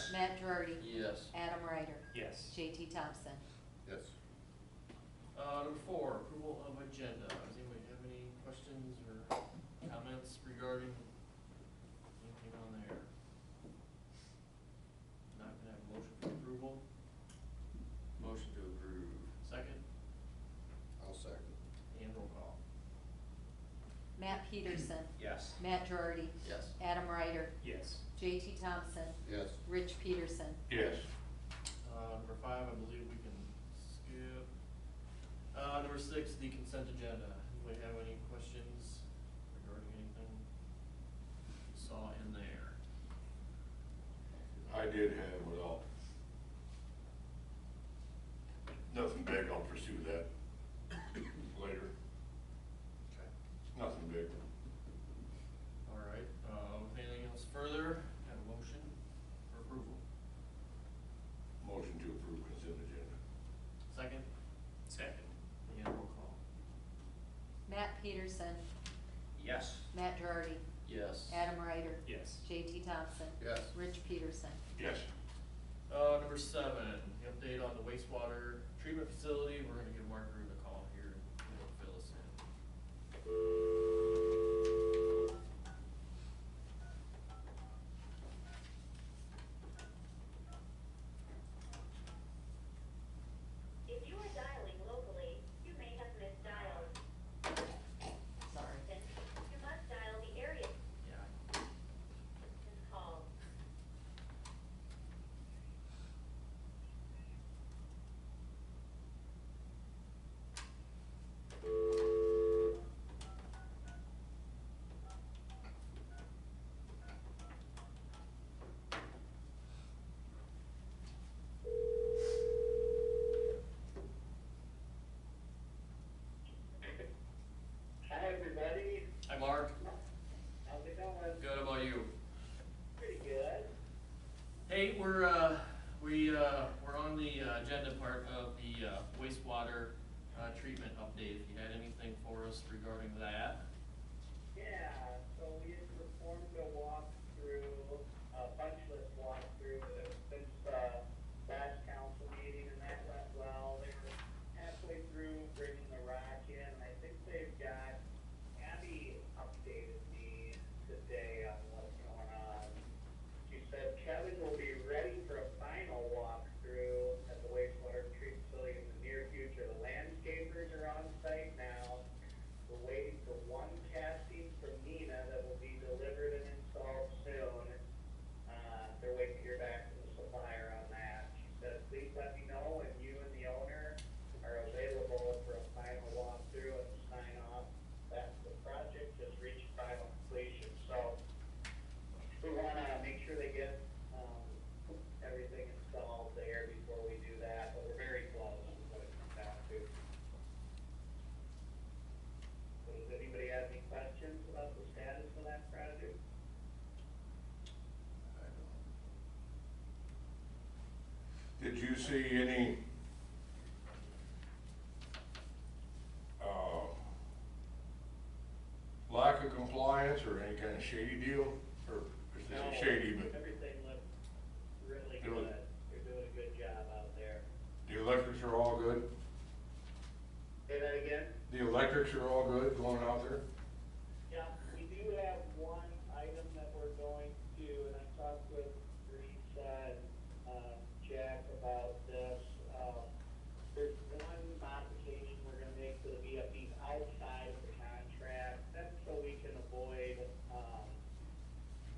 Yes. Matt Girardi. Yes. Adam Ryder. Yes. JT Thompson. Yes. Number 4, approval of agenda. Does anybody have any questions or comments regarding anything on there? Not gonna have a motion for approval. Motion to approve. Second, I'll second. and roll call. Matt Peterson. Yes. Matt Girardi. Yes. Adam Ryder. Yes. JT Thompson. Yes. Rich Peterson. Yes. Number 5, I believe we can skip. Number 6, the consent agenda. Anybody have any questions regarding anything you saw in there? I did have, well, nothing big, I'll pursue that later. Okay. Nothing big. All right, anything else further? Have a motion for approval. Motion to approve consent agenda. Second, Second. and roll call. Matt Peterson. Yes. Matt Girardi. Yes. Adam Ryder. Yes. JT Thompson. Yes. Rich Peterson. Yes. Number 7, the update on the wastewater treatment facility. We're gonna give Margaret a call here and he'll fill us in. If you are dialing locally, you may have misdialed. Sorry. You must dial the area Yeah. called. Hi, everybody. Hi, Mark. How's it going? Good, how about you? Pretty good. Hey, we're on the agenda part of the wastewater treatment update. If you had anything for us regarding that. Yeah, so we had performed a walkthrough, a punch list walkthrough since last council meeting, and that went well. They were halfway through bringing the rock in, and I think they've got, Abby updated me today on what's going on. She said Kevin will be ready for a final walkthrough at the wastewater treatment facility in the near future. The landscapers are on site now. We're waiting for one casting from Nina that will be delivered and installed soon. They're waiting to hear back from the supplier on that. She said, please let me know when you and the owner are available for a final walkthrough and sign off that the project has reached final completion. So we want to make sure they get everything installed there before we do that, but we're very close is what it comes down to. So does anybody have any questions about the status of that project? Did you see any, lack of compliance or any kind of shady deal? Or is No, this shady, but everything looks really Good. good. They're doing a good job out there. the electrics are all good? Say that again? The electrics are all good going out there? Yeah, we do have one item that we're going to, and I talked with Teresa and Jack about this. There's one modification we're gonna make to the VFDs outside of the contract. That's so we can avoid,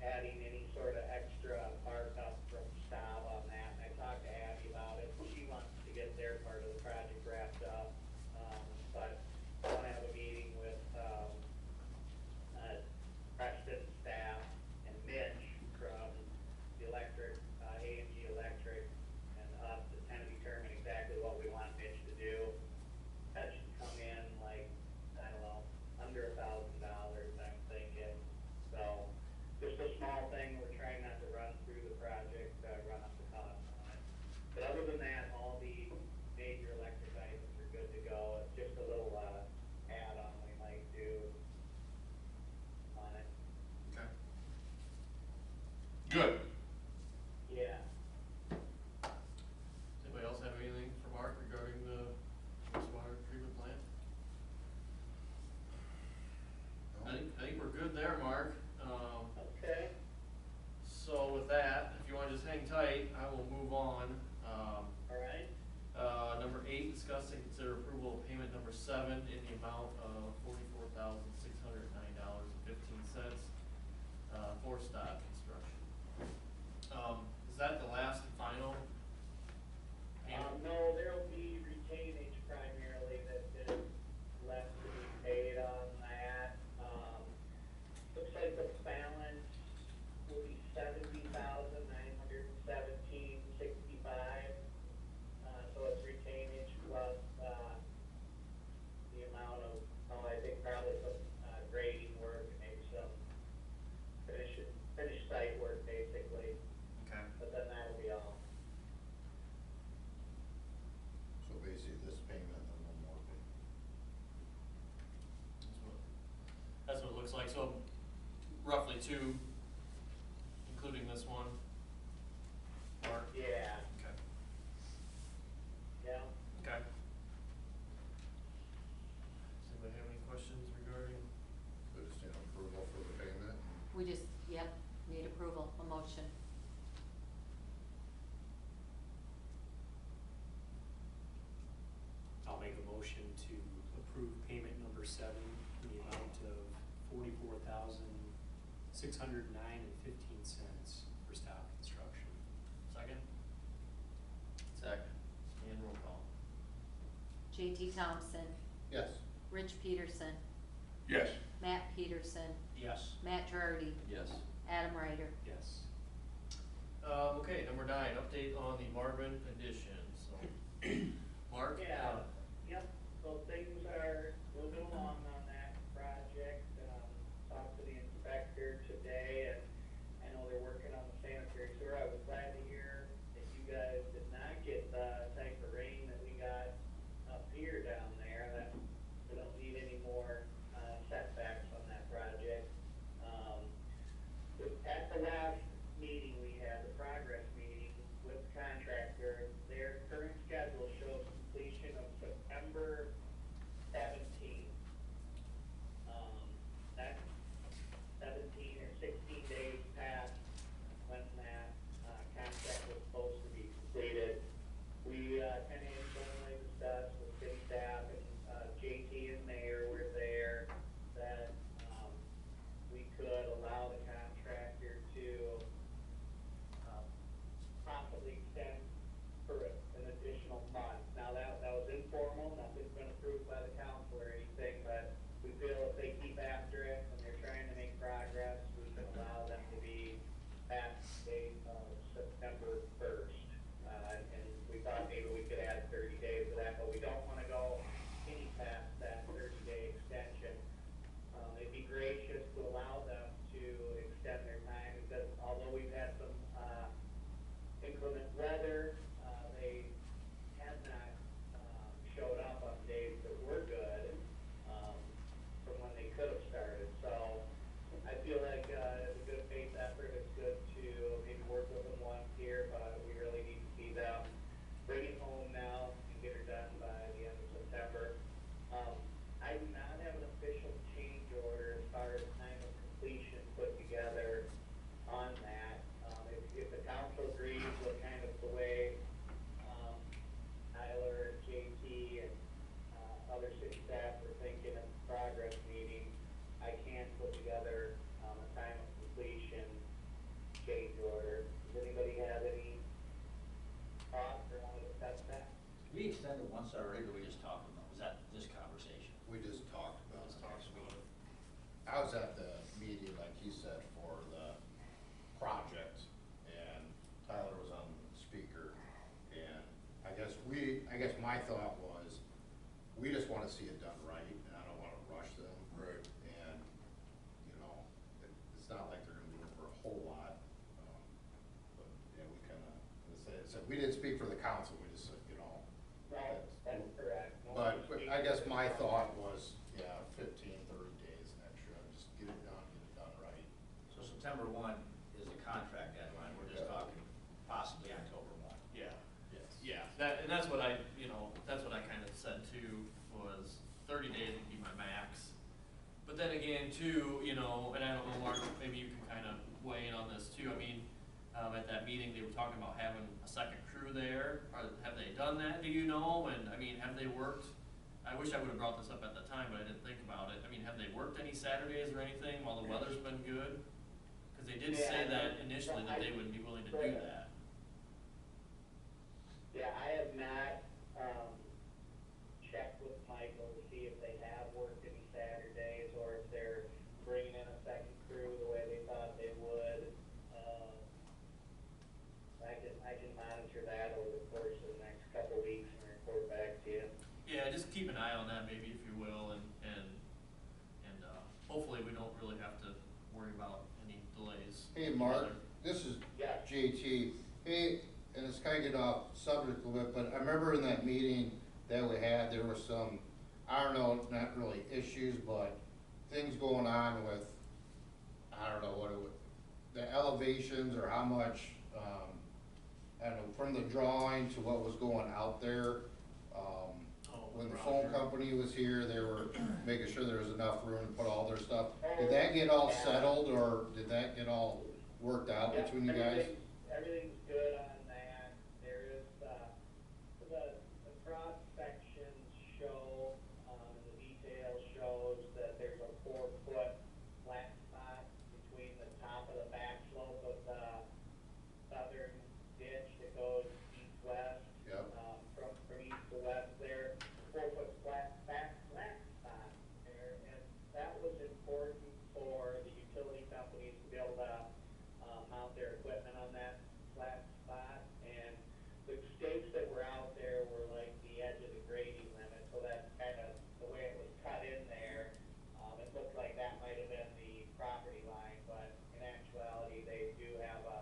adding any sort of extra markup from Staub on that. And I talked to Abby about it. She wants to get their part of the project wrapped up. But I want to have a meeting with, right, I will move on. All right? Number 8, discuss and consider approval of payment number 7 in the amount of $44,609.15 for stop construction. Is that the last and final payment? No, there'll be retainage primarily that is left to be paid on that. Looks like the balance will be $70,917.65. So it's retainage plus, the amount of, I think probably some, grading work, maybe some finish site work basically, Okay. but then that'll be all. So basically this payment and then one more payment. That's what it looks like, so roughly 2, including this one. Mark? Yeah, Okay. yeah. Okay. Does anybody have any questions regarding? So just an approval for the payment. We just, yep, need approval, a motion. I'll make a motion to approve payment number 7 in the amount of $44,609.15 for stop construction. Second? Second. And roll call. J.T. Thompson, Yes. Rich Peterson, Yes. Matt Peterson, Yes. Matt Girardi, Yes. Adam Ryder. Yes. Okay, number 9, update on the Marvin addition, so. Mark? Yeah, yep, so things are moving along on that project. Talked to the inspector today, and I know they're working on the sanitary sewer. I was glad to hear that you guys did not get the type of rain that we got up here down there, that we don't need any more setbacks on that project. At the last meeting we had, the progress meeting with the contractor, their current schedule shows completion of September 17th. That's 17 or 16 days past when that contract was supposed to be completed. We kind of informally discussed with city staff and JT and Mayor were there that we could allow the contractor to possibly extend for an additional month. Now, that was informal, nothing's been approved by the council or anything, but we feel if they keep after it and they're trying to make progress, we can allow them to be past the date of September 1st. And we thought maybe we could add 30 days to that, but we don't want to go any past that 30-day extension. It'd be gracious to allow them to extend their time, because although we've had some inclement weather, they have not showed up on days that were good from when they could have started. So I feel like it's a good faith effort. It's good to maybe work with them once here, but we really need to see them bring it home now and get her done by the end of September. I do not have an official change order as far as time of completion put together on that. If the council agrees with kind of the way Tyler, JT, and other city staff were thinking at the progress meeting, I can put together a time of completion change order. Does anybody have any thoughts or want to discuss that? Did we extend it once already, or we just talked about, was that this conversation? We just talked about Let's it. talk about it. I was at the meeting, like he said, for the project, and Tyler was on speaker, and I guess my thought was, we just wanna see it done right, and I don't wanna rush them. Right. And, it's not like they're gonna be over a whole lot, but, yeah, we kinda, we didn't speak for the council, we just said, That's correct. But I guess my thought was, yeah, 15, 30 days extra, just get it done right. So September 1 is the contract deadline, we're just talking possibly October 1. Yeah. Yes. Yeah, that's what I kind of said too, was 30 days would be my max. But then again too, and I don't know, Mark, maybe you can kind of weigh in on this too. I mean, At that meeting, they were talking about having a second crew there. Have they done that, do you know? And, I mean, have they worked, I wish I would've brought this up at the time, but I didn't think about it. I mean, have they worked any Saturdays or anything while the weather's been good? Cause they did say that initially that they would be willing to do that. Yeah, I have not, checked with Michael to see if they have worked any Saturdays or if they're bringing in a second crew the way they thought they would. I can monitor that over the course of the next couple of weeks and report back to you. Yeah, just keep an eye on that maybe if you will, and hopefully we don't really have to worry about any delays. Hey, Mark, this is Yeah. JT. Hey, and it's kind of get off subject a little bit, but I remember in that meeting that we had, there was some, I don't know, not really issues, but things going on with, I don't know what it would, the elevations or how much, I don't know, from the drawing to what was going out there. When the phone company was here, they were making sure there was enough room to put all their stuff. Did that get all settled, or did that get all worked out Yeah, between you guys? Everything's good on that. There is, the cross sections show, and the detail shows that there's a 4-foot flat spot between the top of the back slope of the southern ditch that goes east-west. Yep. From east to west there, 4-foot flat spot there, and that was important for the utility companies to be able to mount their equipment on that flat spot, and the stakes that were out there were like the edge of the grading limit, so that's kind of the way it was cut in there. It looked like that might have been the property line, but in actuality, they do have a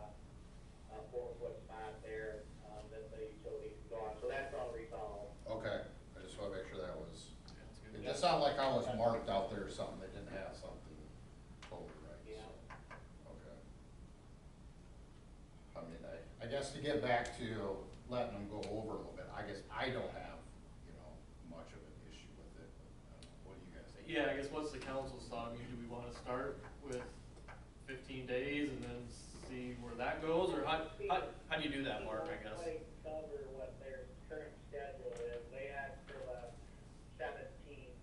4-foot spot there that the utility can go on, so that's all resolved. Okay, I just wanna make sure that was, Yeah, that's good. it just sounded like I was marked out there or something, they didn't have something totally right, so, Yeah. okay. I mean, I guess to get back to letting them go over a little bit, I guess I don't have, much of an issue with it, but I don't know, what do you guys think? Yeah, I guess what's the council's thought? I mean, do we wanna start with 15 days and then see where that goes, or how do you do that, Mark, I guess? They cover what their current schedule is. They asked for the 17th,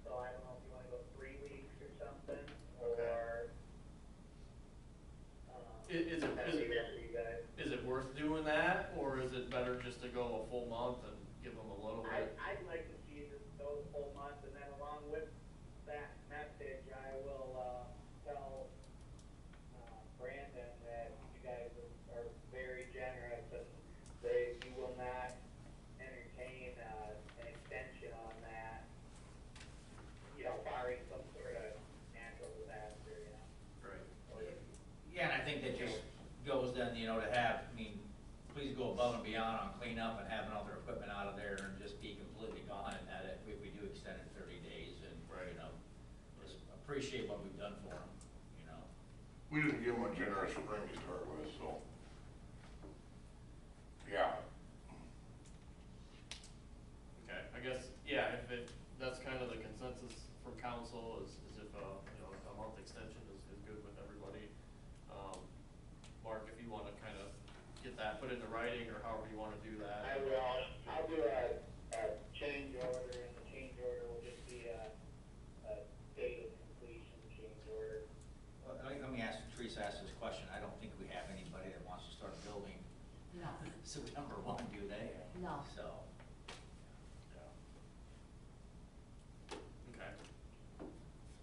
so I don't know if you wanna go 3 weeks or something, Okay. or, Is that'd be good for you guys. it worth doing that, or is it better just to go a full month and give them a little bit? I'd like to see this go the full month, and then along with that message, I will, tell, Brandon that you guys are very generous, and you will not entertain, an extension on that, barring some sort of natural disaster, Right. Yeah, and I think that just goes then, to have, please go above and beyond on cleanup and having all their equipment out of there and just be completely gone, and that if we do extend it 30 days and, just appreciate what we've done for them, We didn't give them a generous spring to start with, so. Yeah, Okay, I guess, yeah, if that's kind of the consensus from council is if, a month extension is good with everybody. Mark, if you wanna kind of get that put into writing, or however you wanna do that. I will. I'll do a change order, and the change order will just be a date of completion change order. Well, let me ask, Teresa asked this question, I don't think we have anybody that wants to start building No, September 1, do they? no. So, Okay.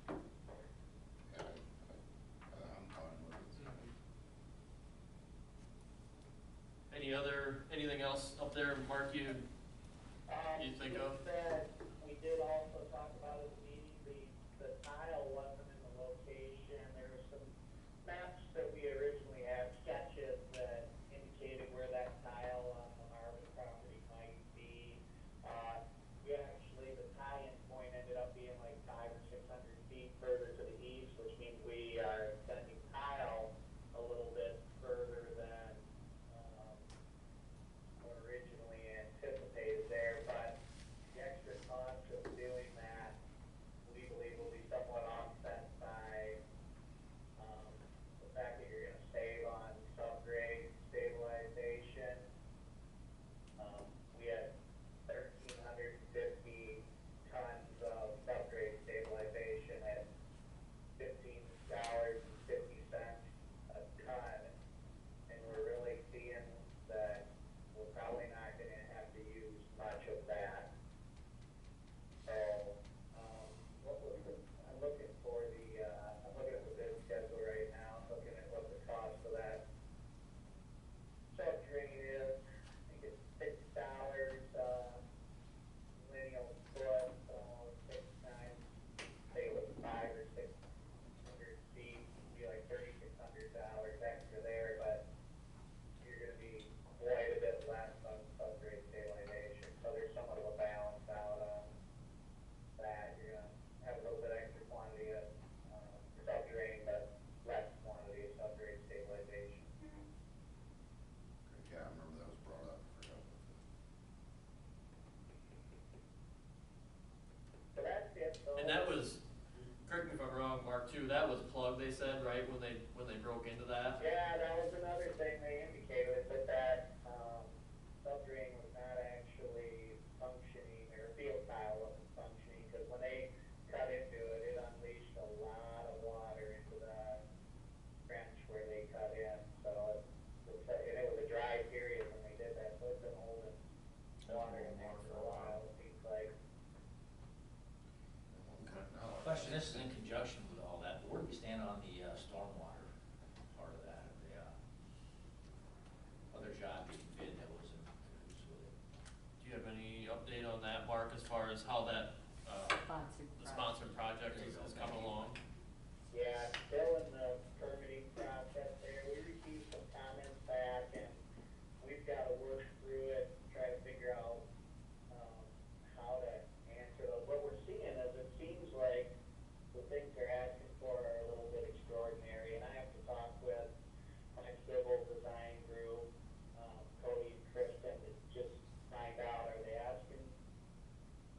Yeah, I'm fine with it. Anything else up there, Mark, you think of? We did also talk about at the meeting, the tile wasn't in the location. There were some maps that we originally had, sketches that indicated where that tile on the Marvin property might be. We actually, the tie-in point ended up being like 500 or 600 feet further to the east, which means we are sending tile a little bit further than originally anticipated there, but the extra cost of doing that, we believe will be somewhat offset by the And this is in conjunction with all that, but where do we stand on the stormwater part of that, the other job being bid that was in cahoots with it? Do you have any update on that, Mark, as far as how that, Sponsored the project. sponsored project There you go, is coming thank you. along? Yeah, still in the permitting process there. We received some comments back and we've got to work through it, try to figure out, how to answer those. What we're seeing is it seems like the things they're asking for are a little bit extraordinary, and I have to talk with my civil design group, Cody and Kristen, to just find out, are they asking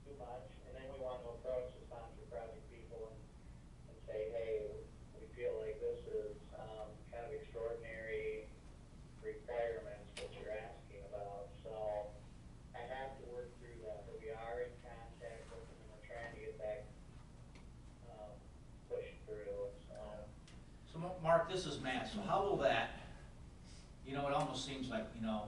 too much? And then we want to approach the sponsor project people and say, hey, we feel like this is, kind of extraordinary requirements that you're asking about. So I have to work through that, but we are in contact with them and we're trying to get that, pushed through, so. So Mark, this is Matt, so how will that, you know, it almost seems like, you know,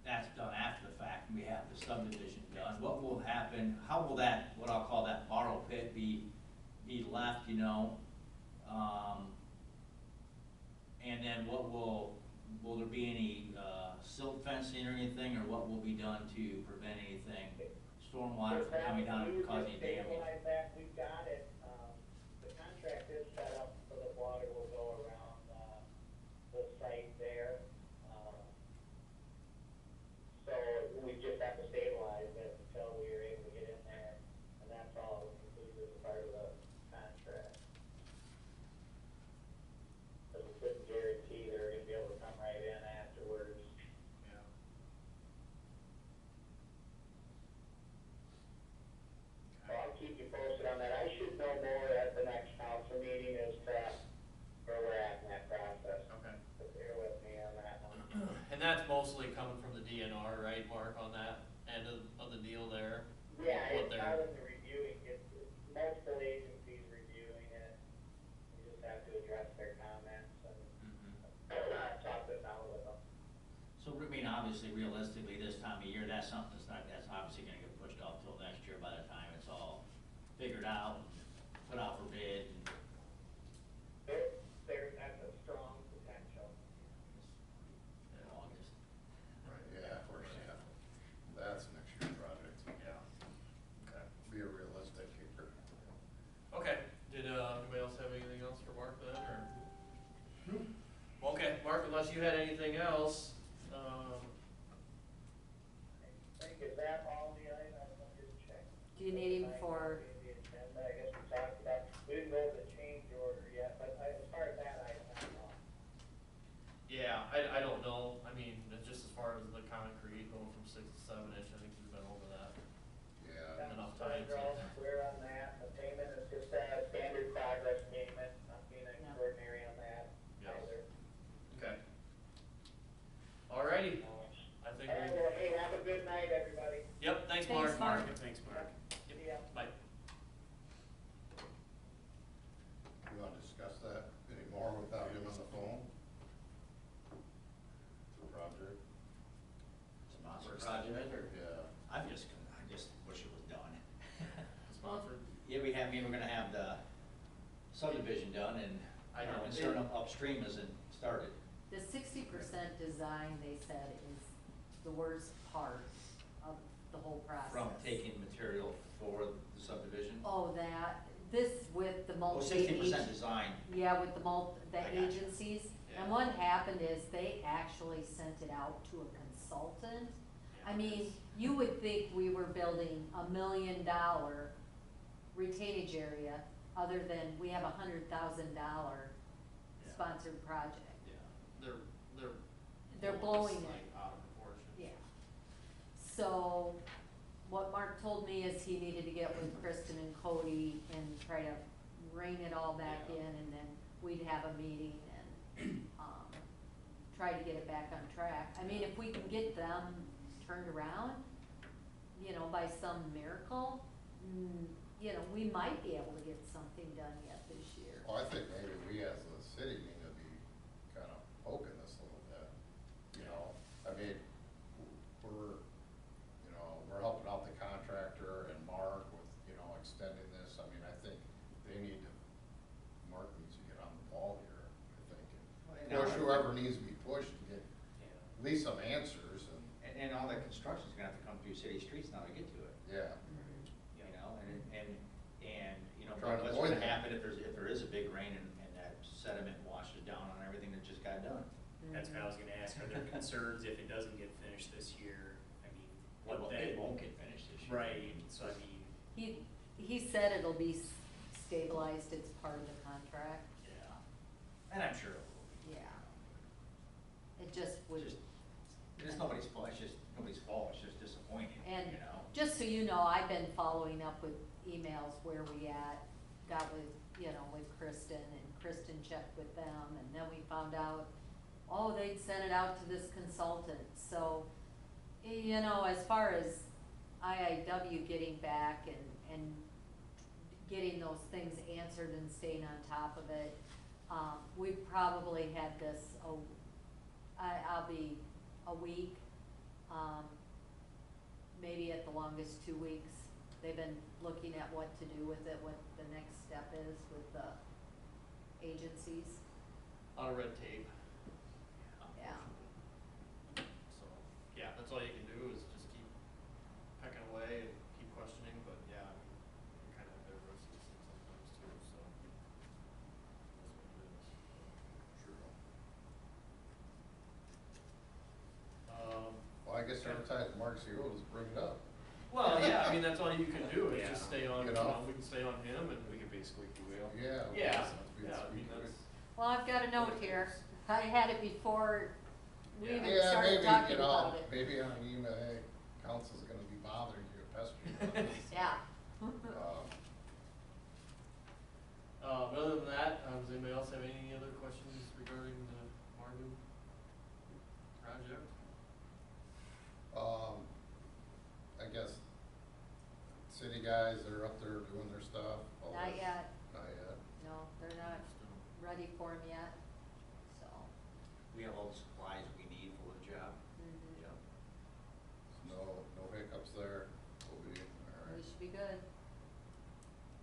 that's done after the fact, and we have the subdivision done. What will happen, how will that, what I'll call that borrow pit be left, you know? And then will there be any, silt fencing or anything, or what will be done to prevent anything, stormwater from coming down and causing any damage? Stabilize that, we've got it, the contract is set up so the water will go around, the site there. So we just have to stabilize it until we are able to get in there, and that's all included as part of the contract. Because we couldn't guarantee they're gonna be able to come right in afterwards. Yeah. So I'll keep you posted on that. I should know more at the next council meeting as to where we're at in that process. Okay. So bear with me on that one. And that's mostly coming from the DNR, right, Mark, on that end of the deal there? Yeah, What it's they're- not in the reviewing, it's multiple agencies reviewing it. We just have to address their comments and talk this out with them. So, I mean, obviously, realistically, this time of year, that's something that's obviously gonna get pushed off till next year by the time it's all figured out, put out for bid, and That's a strong potential. August. Right, yeah, of course, yeah. That's next year's project. Yeah. Okay. Be a realistic here. Okay, did, anybody else have anything else for Mark then, or? Okay, Mark, unless you had anything else, I think is that all the items, I'm just checking. Do you need him for, The agenda, I guess we talked about, we didn't go over the change order yet, but as far as that, I don't know. yeah, I don't know, I mean, just as far as the concrete going from 6 to 7 inch, I think we've been over that. Yeah, Enough time to- We're all clear on that, the payment is just a standard progress payment, nothing extraordinary on that Yeah. either. Okay. Alrighty, I think All right, we, well, hey, have a good night, everybody. yep, thanks, Thanks, Mark. Mark. Thanks, Mark. See ya. Bye. you wanna discuss that anymore without him on the phone? The project? Sponsor project, or? Yeah. I just wish it was done. Sponsored. Yeah, we're gonna have the subdivision done, and I know. our concern upstream isn't started. the 60% design, they said, is the worst part of the whole process. From taking material for the subdivision. Oh, this with the multi. 60% design. Yeah, with the I got you. agencies, Yeah. and what happened is they actually sent it out to a consultant. I mean, you would think we were building $1 million retainage area, other than we have $100,000 Yeah. sponsored project. Yeah, They're blowing this, it. like, out of proportion. Yeah. So, what Mark told me is he needed to get with Kristen and Cody and try to rein it all back Yeah. in, and then we'd have a meeting and, try to get it back on track. I mean, if we can get them turned around, you know, by some miracle, you know, we might be able to get something done yet this year. Well, I think maybe we as a city need to be kind of poking this a little bit, you know? I mean, we're helping out the contractor and Mark with, extending this. I mean, I think some answers And all that construction's gonna have to come through city streets now to get to it, yeah. you know, and, you know, Trying to what's avoid gonna that. happen if there is a big rain and that sediment washes down on everything that just got done? That's what I was gonna ask, are there concerns if it doesn't get finished this year? I mean, what It then? won't get finished this year. Right, so I mean, He said it'll be stabilized, it's part of the contract, Yeah, and I'm sure it will be. yeah. It just would. It's nobody's fault, it's just nobody's fault, it's just disappointing, And you know? just so you know, I've been following up with emails where we got with, with Kristen, and Kristen checked with them, and then we found out, oh, they'd sent it out to this consultant, so, as far as IIW getting back and getting those things answered and staying on top of it, we probably had this, I'll be a week, maybe at the longest 2 weeks. They've been looking at what to do with it, what the next step is with the agencies, A lot of red tape, yeah. so, yeah, that's all you can do is just keep pecking away and keep questioning, but yeah, I mean, you're kind of at their mercy sometimes too, so. That's what it is. True. Um, Well, I guess every time Mark Zero, just bring it up. well, yeah, I mean, that's all you can do, is Yeah. just stay on, Get off. we can stay on him and We could be a squeaky wheel. Yeah. Yeah, we- yeah, I mean, that's. Well, I've got a note here, I had it before we Yeah. even Yeah, started maybe, talking about it. maybe on email, hey, council's gonna be bothering you, pestering you. about this. Yeah. Other than that, does anybody else have any other questions regarding the Mardu project? I guess city guys are up there doing their stuff. all Not that. yet, Not yet. no, they're not ready for him yet, so. We have all the supplies we need for the job. Mhm. Yep. No hiccups there. We'll be, all We right. should be good.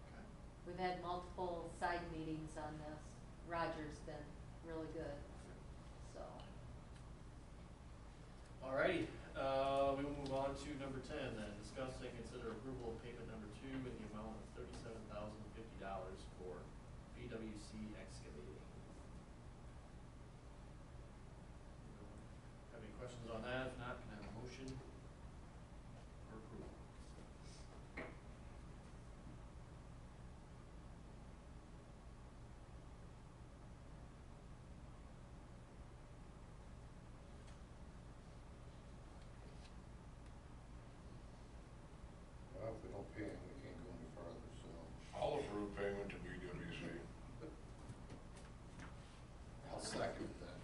Okay. We've had multiple side meetings on this. Roger's been really good, so. Alrighty, we will move on to number 10 then, discuss and consider approval of payment number 2 in the amount of $37,050 for BWC excavating. Have any questions on that? If not, can I have a motion for approval? Well, if we don't pay him, we can't go any farther, so. I'll approve payment to BWC. I'll second it then.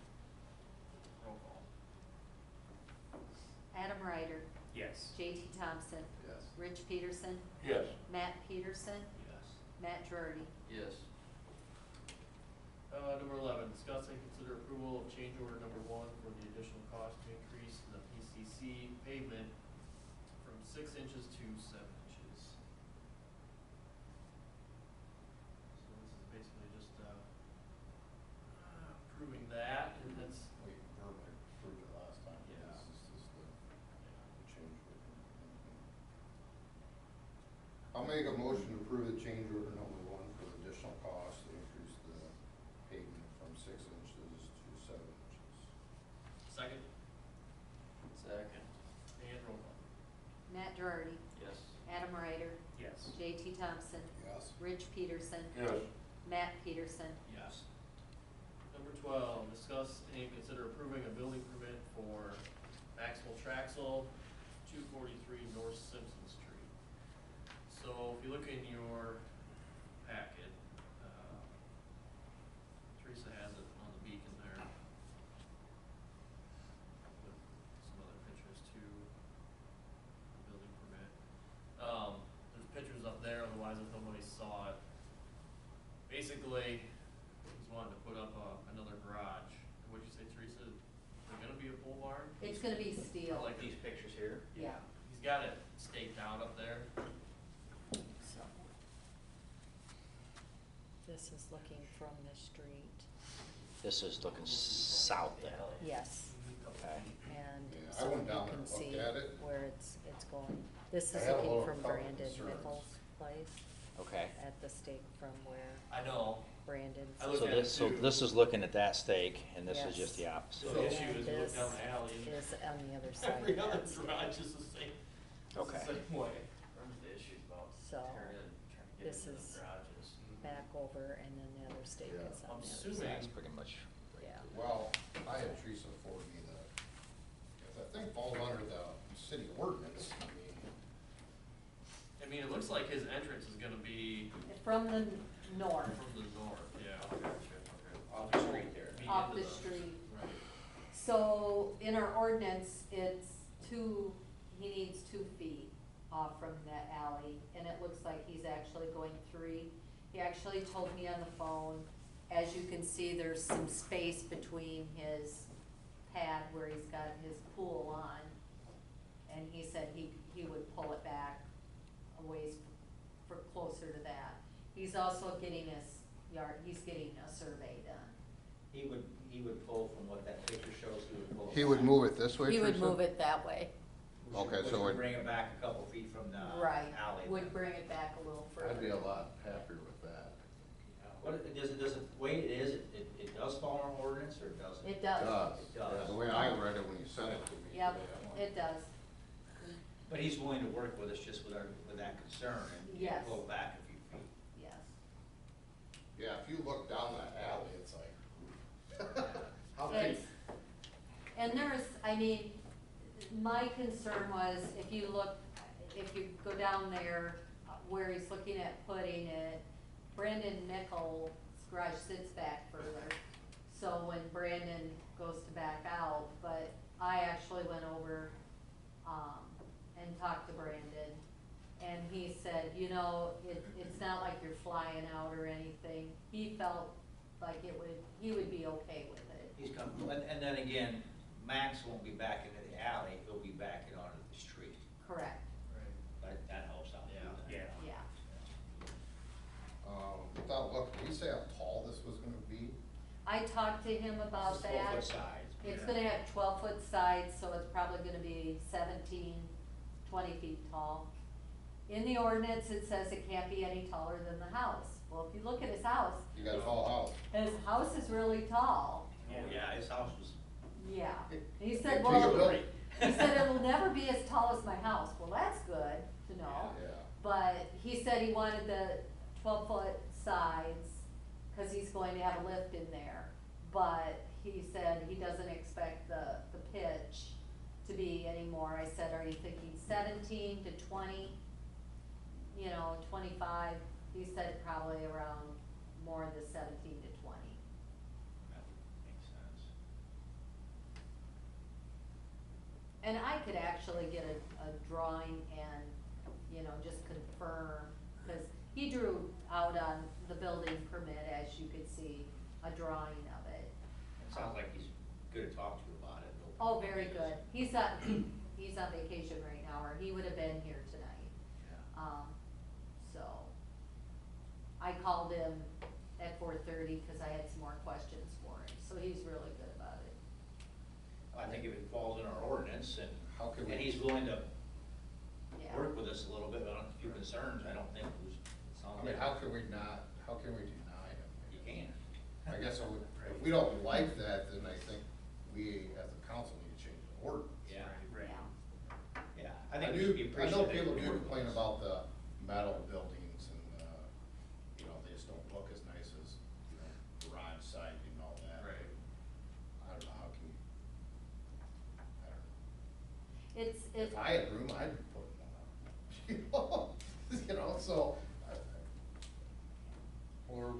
Roll call. Adam Ryder, yes. JT Thompson, Yes. Rich Peterson, Yes. Matt Peterson, Yes. Matt Girardi. Yes. Number 11, discuss and consider approval of change order number 1 for the additional cost to increase the PCC pavement from 6 inches to 7 inches. So this is basically just, approving that, and that's, We verbally approved it last time. Yeah. This is the change order. I'll make a motion to approve the change order number 1 for the additional cost to increase the pavement from 6 inches to 7 inches. second. Second. And roll call. Matt Girardi, Yes. Adam Ryder, Yes. JT Thompson, Yes. Rich Peterson, Yes. Matt Peterson. Yes. Number 12, discuss and consider approving a building permit for Maxwell Traxel, 243 North Simpson Street. So if you look in your packet, Teresa has it on the beacon there. With some other pictures too, the building permit. There's pictures up there, otherwise if nobody saw it. Basically, he's wanting to put up another garage. What'd you say, Teresa? Is there gonna be a pole barn? It's gonna be steel. Like these pictures here. Yeah. He's got it staked out up there. So. This is looking from the street. This is looking south then. Yes. Okay. And This I is have a looking little from couple Brandon concerns. Nichols' place Okay. at the stake from where I know. Brandon's. I looked So at it this, so too. this is looking at that stake, and this is just the Yes. opposite. So the issue And is you look this down the alley and is on the other side every of other that stake. garage is the same, Okay. it's the same way. Remember the issues about So, trying to get this into is the garages. back over, and then the other stake Yeah. is I'm on the other assuming- side. That's pretty much right. Yeah. Well, I had Teresa forward me if the thing falls under the city ordinance, I mean, it looks like his entrance is gonna be From the north, from the north, yeah. Off the street there. Be off into the street. Right. So in our ordinance, it's he needs 2 feet off from that alley, and it looks like he's actually going 3. He actually told me on the phone, as you can see, there's some space between his pad where he's got his pool on. And he said he would pull it back a ways for closer to that. He's also getting he's getting a survey done. He would pull from what that picture shows, he would pull. He would move it this way, He would Teresa? move it that way. Okay, Which so would it- bring it back a couple feet from the Right, alley. would bring it back a little further. I'd be a lot happier with that. What, does it, the way it is, it does fall on ordinance, or does it? It does. It does. Yeah, the way I read it when you sent it to me. Yep, today. it does. But he's willing to work with us just with that concern and Yes. pull back a few feet. Yes. Yeah, if you look down that alley, it's like, how can, It's, and I mean, my concern was if you go down there where he's looking at putting it, Brandon Nichols' garage sits back further. So when Brandon goes to back out, but I actually went over, and talked to Brandon, and he said, it's not like you're flying out or anything. He felt like he would be okay with it. He's comfortable, and then again, Max won't be back into the alley, he'll be backing onto the street. Correct, That helps out. Yeah. yeah. without looking, did he say how tall this was gonna be? I talked to him about It's 12 that. foot sides. It's Yeah. gonna have 12-foot sides, so it's probably gonna be 17, 20 feet tall. In the ordinance, it says it can't be any taller than the house. Well, if you look at his house, You got a tall house. his house is really tall. Oh, yeah, his house was, Yeah. He said, Big well, building. he said it'll never be as tall as my house. Well, that's good to know. Yeah. But he said he wanted the 12-foot sides, cause he's going to have a lift in there. But he said he doesn't expect the pitch to be any more. I said, are you thinking 17 to 20? 25? He said probably around more the 17 to 20. that makes sense. And I could actually get a drawing and, just confirm, cause he drew out on the building permit, as you could see, a drawing of it. It sounds like he's good to talk to about it. no Oh, problem. very good. He's on vacation right now, or he would have been here tonight. Yeah. So, I called him at 4:30, cause I had some more questions for him, so he's really good about it. I think if it falls in our ordinance and, How can and we- he's willing to Yeah. work with us a little bit on a few concerns, I don't think it was, I mean, how can we deny him? You can. I guess if we don't like that, then I think we, as a council, need to change the ordinance. Yeah, Right. Yeah. yeah, I I think we should be do, I know appreciative. people of do work complain with us. about the metal buildings and, they just don't look as nice as, garage siding and all that. Right. I don't know, how can you, I don't know. It's, If I had room, I'd be putting one up. So, Well,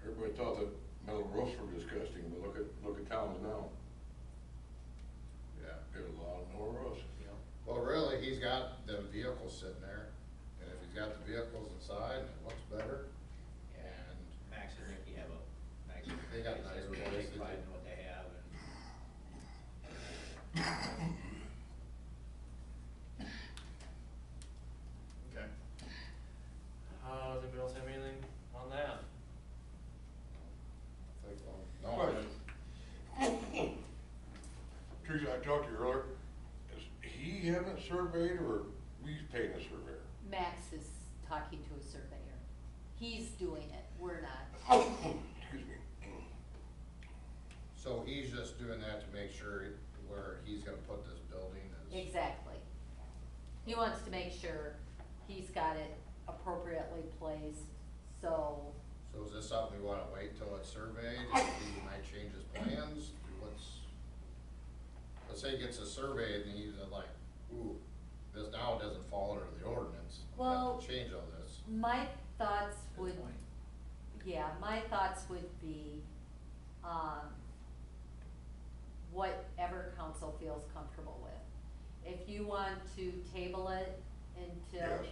everybody thought that metal roofs were disgusting, but look at towns now. yeah. There's a lot of metal roofs. Well, really, he's got the vehicles sitting there, and if he's got the vehicles inside, it looks better. And Max and Ricky have a nice. They got nice They place take to pride do. in what they have and. Okay. Does anybody else have anything on that? no, Teresa, I talked to you earlier, is he having it surveyed, or We paying a surveyor. Max is talking to a surveyor. He's doing it, we're not. Excuse me. So he's just doing that to make sure where he's gonna put this building is. Exactly. He wants to make sure he's got it appropriately placed, so, So is this something we wanna wait till it's surveyed, he might change his plans, let's say he gets a survey and he's like, ooh, this now doesn't fall under the ordinance, I'm gonna Well, have to change all this. my thoughts Good would, point. yeah, my thoughts would be, whatever council feels comfortable with. If you want to table it until Yes.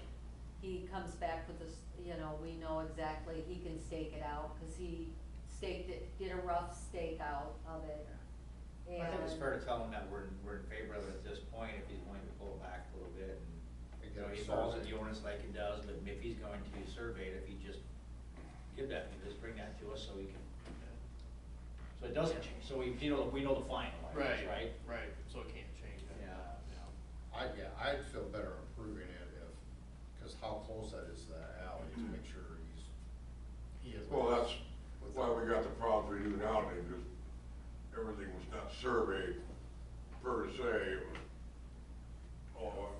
he comes back with this, you know, we know exactly, he can stake it out, cause he staked it, did a rough stakeout of it. I think it's And- fair to tell him that we're in favor of it at this point, if he's willing to pull it back a little bit, and, you know, he falls at the ordinance like he does, but if he's going to survey it, if he just give that, just bring that to us so we can, so it doesn't change, so we know the final, I guess, right? Right, so it can't change after Yeah. that, yeah. I'd feel better approving it cause how close that is to that alley, to make sure He is. Well, that's why we got the problems we do nowadays, because everything was not surveyed per se, it was,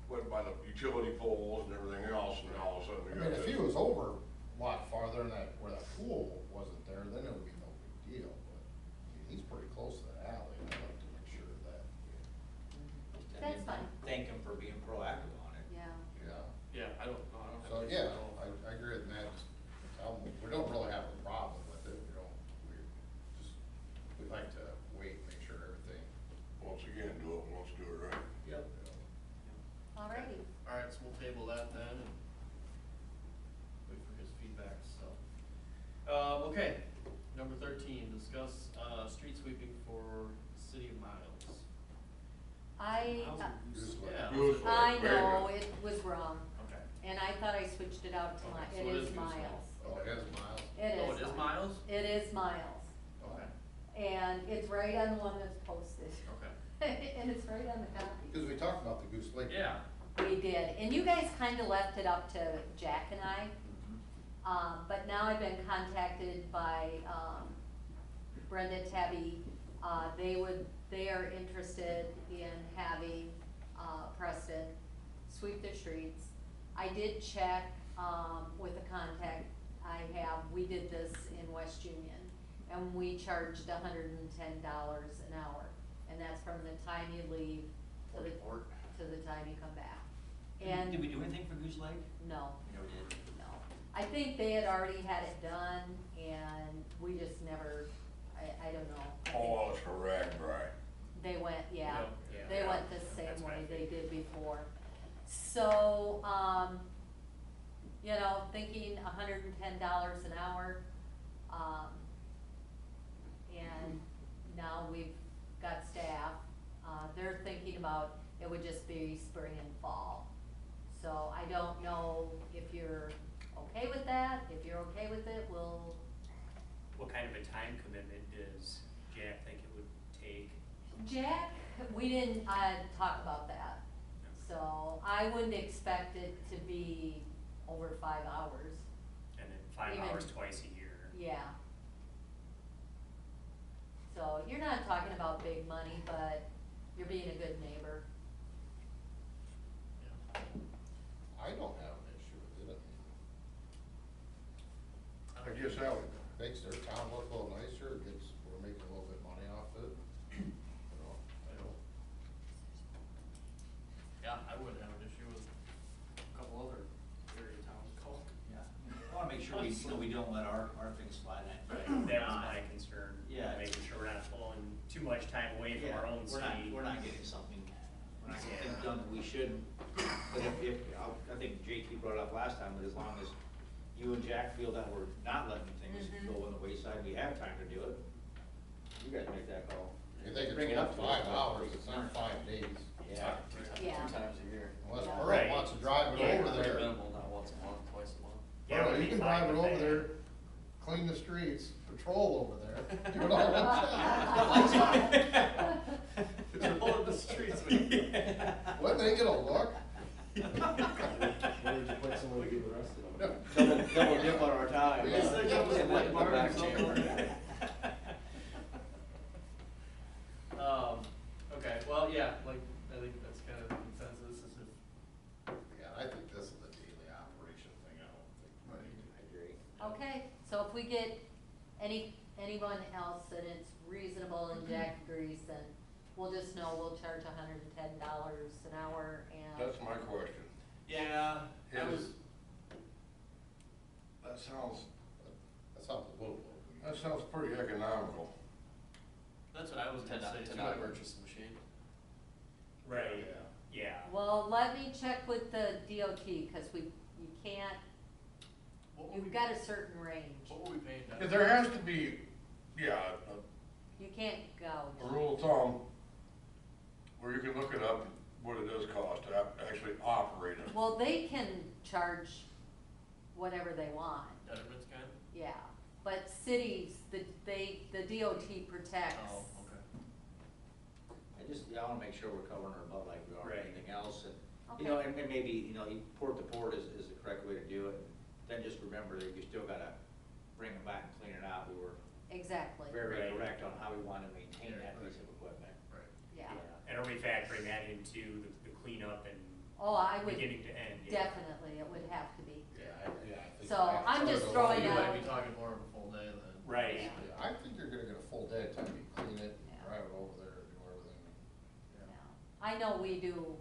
went by the utility poles and everything else, and all of a sudden we I got mean, this. if he was over a lot farther than that, where that pool wasn't there, then it would be no big deal, but I mean, he's pretty close to the alley, and I'd like to make sure that, That's fine. Thank him for being proactive on it. Yeah, Yeah, I don't have. so, an yeah, issue at all. I agree with Matt, just tell him, we don't really have a problem with it, we'd like to wait, make sure everything, Once again, do it, let's do it right. Yep. you know. alrighty. Alright, so we'll table that then and wait for his feedback, so. Okay, number 13, discuss, street sweeping for City of Miles. Yeah. Goose Lake, I very know, good. it was wrong, Okay. and I thought I switched it out to Okay, my, so it it is is Goose Lake. Miles. Oh, it is Miles? It is. Oh, it is Miles? It is Miles, Okay, and it's right on the one that's posted, okay. and it's right on the copy. Cause we talked about the Goose Lake. Yeah. We did, and you guys kinda left it up to Jack and I. But now I've been contacted by, Brenda Tabby, they are interested in having, Preston sweep the streets. I did check, with a contact I have, we did this in West Union, and we charged $110 an hour. And that's from the time you leave to the time you come back. And Did we do anything for Goose Lake? no, No, we didn't. no. I think they had already had it done and we just never, I don't know. I think Oh, it's a rag dry. They went, yeah, Yeah. they went the That's same what I way they think. did before. So, you know, thinking $110 an hour, and now we've got staff, they're thinking about, it would just be spring and fall. So I don't know if you're okay with that, if you're okay with it, we'll, What kind of a time commitment does Jack think it would take? Jack, we didn't, talk about that. So I wouldn't expect it to be over 5 hours, And then 5 Even- hours twice a year? yeah. So you're not talking about big money, but you're being a good neighbor. Yeah. I don't have an issue with it, I guess that would, makes their town look a little nicer, we're making a little bit of money off it, you know. I don't. Yeah, I wouldn't have an issue with a couple other area towns call. Yeah. I wanna make sure we don't let our things slide. That was my concern. Yeah. Making sure we're not pulling too much time away from our own city. We're not getting something, we're not getting things done that we shouldn't. But I think JT brought it up last time, but as long as you and Jack feel that we're not letting things Mhm. go on the wayside, we have time to do it. You guys make that call. You think Bring it's it only up to us. 5 hours, it's not 5 days, Yeah. Yeah. 2 times a year. unless Yeah. Pearl Right. wants to drive it Yeah. over Very there. minimal, not once a month, twice a month. Yeah, Pearl, we'd you be can fine drive it with over that. there, clean the streets, patrol over there, do it all one shot. Controlling the streets. When they get a Where would you put someone to be arrested on? Double dip on our time. Yes, Like yeah, that was yeah, a wet yeah. bar or Back something. chamber. Okay, well, yeah, like, I think that's kind of the consensus, is if, Yeah, I think this is the daily operation thing, I don't think. I agree. Okay, so if we get anyone else that it's reasonable and Jack agrees, then we'll just know we'll charge $110 an hour and. That's my question. yeah, I was, That sounds, That sounds a little low. that sounds pretty economical. that's what I was gonna say To too. not purchase a machine. Right, Yeah. yeah. Well, let me check with the DOT, cause you can't, What were you've we- got a certain range. What were we paying down? Yeah, there has to be, yeah, You can't go. a rule of thumb where you can look it up, what it does cost to actually operate it. Well, they can charge whatever they want, Betterment's kind? yeah, but cities, the DOT protects. Oh, okay. I wanna make sure we're covering our butt like we are Right. anything else, and, Okay. you know, and maybe, you know, port to port is the correct way to do it. Then just remember that you still gotta bring them back and clean it out. We were Exactly, very Right. correct on how we want to maintain that piece of equipment. Right. yeah. And are we factoring that into the cleanup and Oh, I would, beginning to end? Yeah. definitely, it would have to be. Yeah, I think. So, that- I'm just so throwing You out- might be talking more of a full day then. Right. Yeah. Yeah, I think you're gonna get a full day time you clean it, Yeah. drive it over there, do everything. Yeah. I know we do,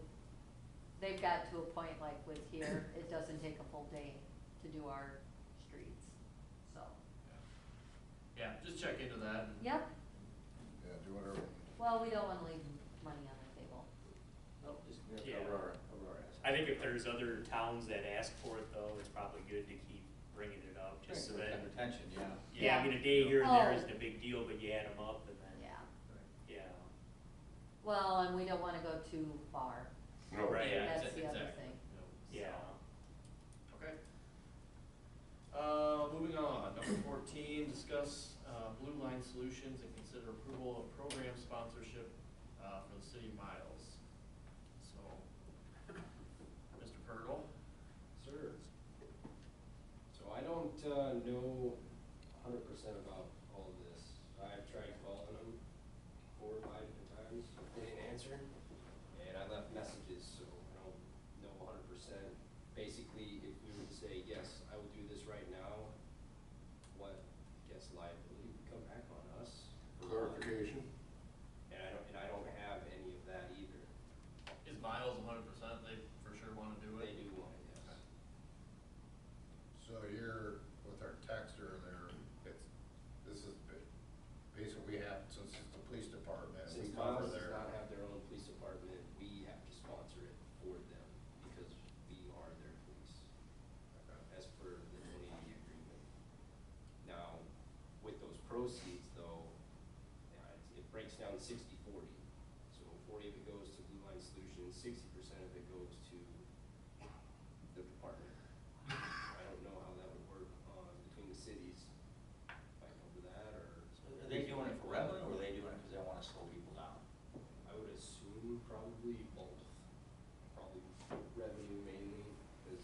they've got to a point like with here, it doesn't take a full day to do our streets, so. Yeah, just check into that. and- Yep, Yeah, do whatever. well, we don't wanna leave money on the table. Nope, just Yeah. cover our ass. I think if there's other towns that ask for it though, it's probably good to keep bringing it up, just so that, Retention, yeah. yeah, I mean, a day here and there Oh. isn't a big deal, but you add them up and then, Yeah, yeah. well, and we don't wanna go too far, No. Right. Yeah, that's the other exactly. thing. Yeah. Okay. Moving on, number 14, discuss, Blue Line Solutions and consider approval of program sponsorship, for the city of Miles. So, Mr. Purtle? Sir. So I don't, know 100% about all of this. I've tried calling them 4 or 5 different times, they didn't answer. And I left messages, so I don't know 100%. Basically, if we were to say, yes, I will do this right now, what, guess liability would come back on us? Clarification. And I don't have any of that either. Is Miles 100%? They for sure want to do They it? do want it, yes. So you're, with our text earlier, this is basically we have, since it's the police department, we Since cover Miles does their. not have their own police department, we have to sponsor it for them because we are their police, as per the 2080 agreement. Now, with those proceeds though, it breaks down 60-40. So 40 of it goes to Blue Line Solutions, 60% of it goes to the department. I don't know how that would work between the cities, fighting over that or. Are they doing it for revenue, or are they doing it because they want to slow people down? I would assume probably both. Probably revenue mainly, because.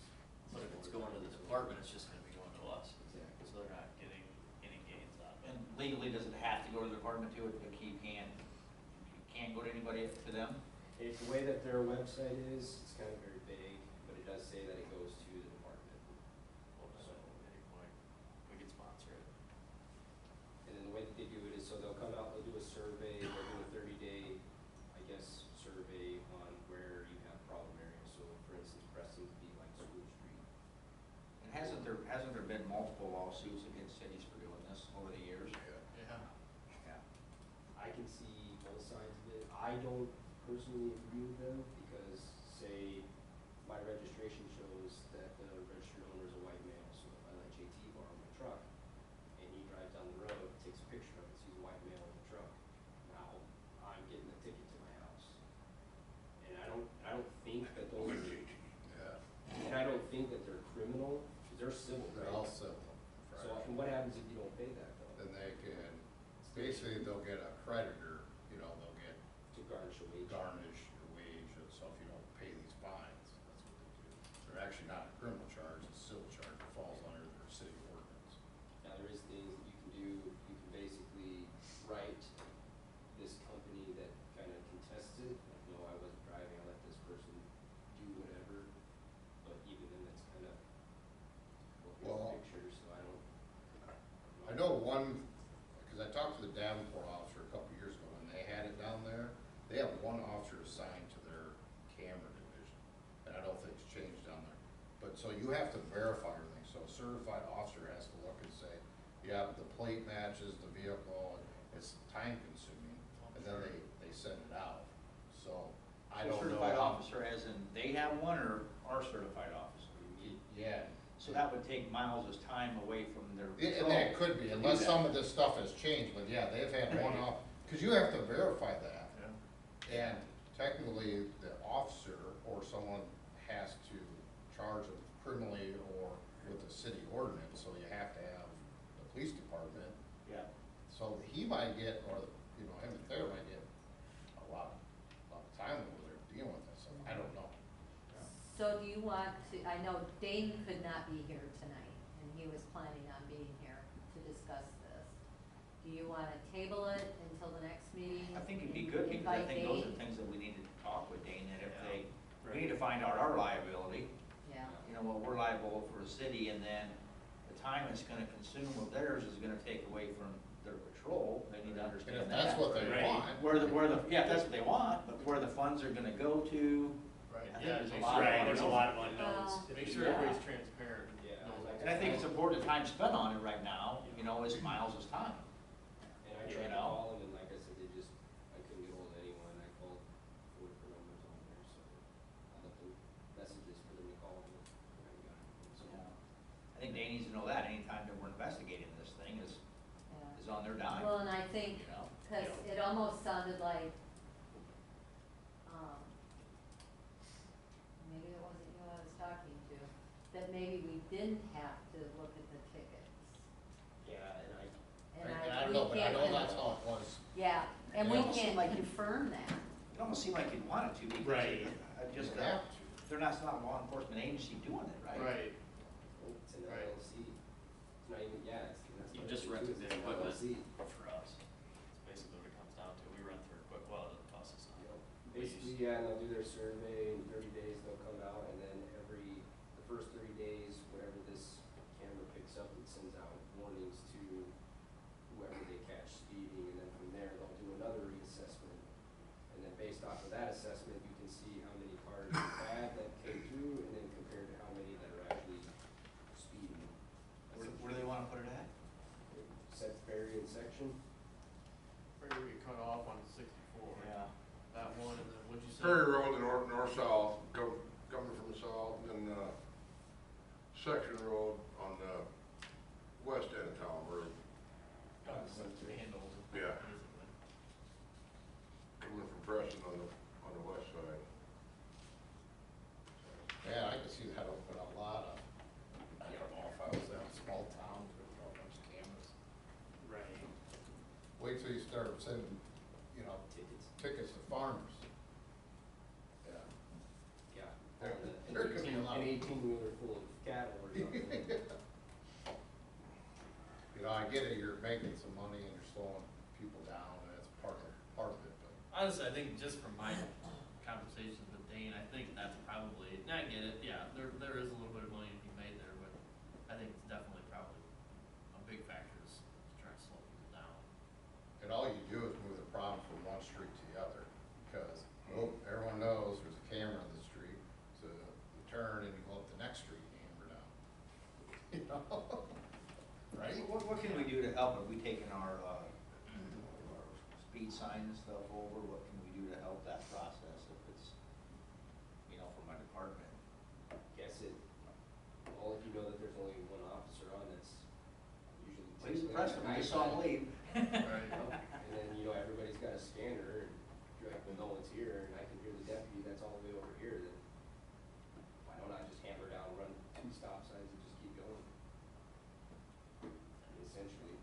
But if it's going to the department, it's just gonna be going to us. Exactly. So they're not getting any gains out of it. And legally, does it have to go to the department too, or the key can't go to anybody to them? It's the way that their website is, it's kind of very vague, but it does say that it goes to the department. Well, then at any point, we could sponsor it. And then the way that they do it is, so they'll come out, they'll do a survey, they'll do a 30-day, I guess, survey on where you have problem areas. So for instance, Preston would be like School Street. And hasn't there been multiple lawsuits against cities for doing this over the years? Yeah. Yeah. I can see both sides of it. I don't personally agree with them because, say, my registration shows that the registered owner is a white male. So if I let JT borrow my truck and he drives down the road, takes a picture of it, sees a white male in the truck, now I'm getting a ticket to my house. And I don't think that those are, Yeah, and I don't think that they're criminal, because they're civil, they're right? all civil. So, and what happens if you don't pay that though? Then they can, basically they'll get a creditor, you know, they'll get To garnish a wage. garnish your wage, and so if you don't pay these fines, that's what they actually not a criminal charge, it's a civil charge, it falls under their city ordinance. Now, there is things that you can do, you can basically write this company that kind of contests it, like, no, I wasn't driving, I let this person do whatever, but even then, that's kind of, Well, picture, so I don't. I know one, because I talked to the Davenport officer a couple years ago, when they had it down there, they have one officer assigned to their camera division, and I don't think it's changed down there. But, so you have to verify everything, so a certified officer has to look and say, yeah, the plate matches the vehicle, it's time consuming, and then they send it out, so I don't know. Certified officer as in they have one or our certified officer? Yeah. So that would take Miles's time away from their Yeah, patrol. and that could be, to do unless that. some of this stuff has changed, but yeah, they've had one off, because you have to verify that. Yeah. And technically, the officer or someone has to charge them criminally or with the city ordinance, so you have to have the police department. Yeah. So he might get, or, you know, him and Thayer might get a lot of time over there dealing with this, so I don't know. So do you want to, I know Dane could not be here tonight, and he was planning on being here to discuss this. Do you wanna table it until the next meeting? I think it'd be good, because I Invite think those are Dane? things that we need to talk with Dane, that if Yeah. they, Right. we need to find out our liability. Yeah, You know, what we're liable for the city, and then the time it's gonna consume of theirs is gonna take away from their patrol, they need to And understand if that. that's what they Right. want. Yeah, if that's what they want, but where the funds are gonna go to, Right, I think yeah, there's a make lot sure- of Right, there's a unknowns. lot of unknowns. Well- Make sure Yeah. everybody's transparent. Yeah, knows what's and I think it's going on. important, the time spent on it right now, you know, is Miles's time. And I You tried to know? call them, and like I said, I couldn't get hold of anyone, I called 4 different numbers on there, so I left them messages for them to call, and I haven't got anything, so. I think Dane needs to know that, anytime that we're investigating this thing is yeah. on their dime, Well, and I think, you know? cause it almost sounded like, maybe it wasn't you I was talking to, that maybe we didn't have to look at the tickets. Yeah, and And I don't we know, but I can't- know that's how it was. Yeah, and It we almost can't seemed like- confirm that. It almost seemed like you'd want it to, because Right. just, You have to. they're not a law enforcement agency doing it, right? Right, it's an Right. LLC, it's not even, yeah, it's. that's You what just it is, rented it's the an equipment LLC. for us. That's basically what it comes down to. We rent their equipment, well, it costs us You know, not. basically, yeah, and they'll do their survey, in 30 days they'll come out, and then the first 30 days, whatever this camera picks up, it sends out warnings to whoever they catch speeding, and then from there, they'll do another reassessment. And then based off of that assessment, you can see how many cars you had that came through, and then compared to how many that are actually speeding. Where do they wanna put it at? Set variant section. where we cut off on 64. Yeah. That one, and then what'd you say? Prairie Road, the north-south, coming from the south, and then, section road on the west end of town, where, Handles. Yeah. basically. coming from Preston on the west side. Yeah, I can see that open a lot of, I don't know if I was in a small town with a bunch of cameras. Right. Wait till you start sending, you know, tickets to farmers. Yeah. Yeah. There- An there could be a lot of- 18-wheeler full of cattle or something. You know, I get it, you're making some money and you're slowing people down, and that's part of it, but. Honestly, I think just from my conversations with Dane, I think that's probably, and I get it, yeah, there is a little bit of money to be made there, but I think it's definitely probably a big factor is to try to slow people down. And all you do is move the problem from one street to the other, because, well, everyone knows there's a camera on the street, so you turn and you go up the next street and hammer down. You know? Right? What can we do to help? Have we taken our speed sign and stuff over? What can we do to help that process if it's, you know, from my department? Guess it, all if you know that there's only one officer on, that's usually. Well, he's typically Preston, we just saw him leave. Right. You know, and then, you know, everybody's got a scanner, and you're like, well, no one's here, and I can hear the deputy that's all the way over here, then why don't I just hammer down, run 2 stop signs and just keep going? Essentially,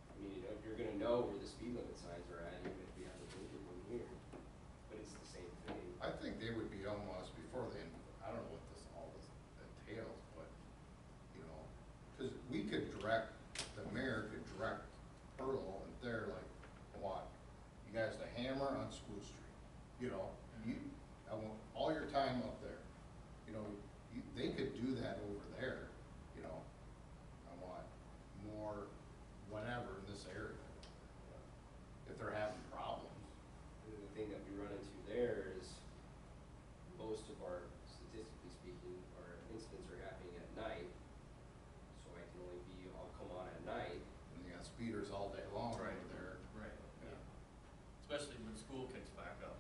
I mean, you know, you're gonna know where the speed limit signs are at, even if we have a blinker one here, but it's the same thing. I think they would be almost, before they, I don't know what this, all this you know, I want all your time up there. You know, they could do that over there, you know. I want more whenever in this area, if they're having problems. And the thing that we run into there is most of our, statistically speaking, our incidents are happening at night. So I can only be, I'll come on at night. And you got speeders all day long over there. Right, Yeah. especially when school kicks back up,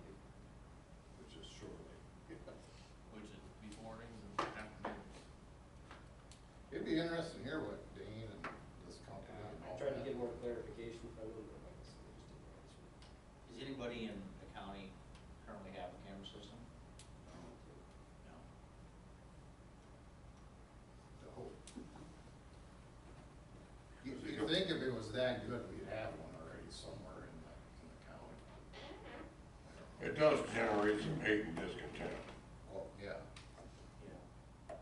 Which is shortly. which is these mornings and afternoons. It'd be interesting to hear what Dane and this company and I all tried to that. get more clarification from them, but like I said, they just didn't answer. Does anybody in the county currently have a camera system? No. So, you think if it was that good, we'd have one already somewhere in the county. It does generate some hate and discontent. Well, yeah. Yeah.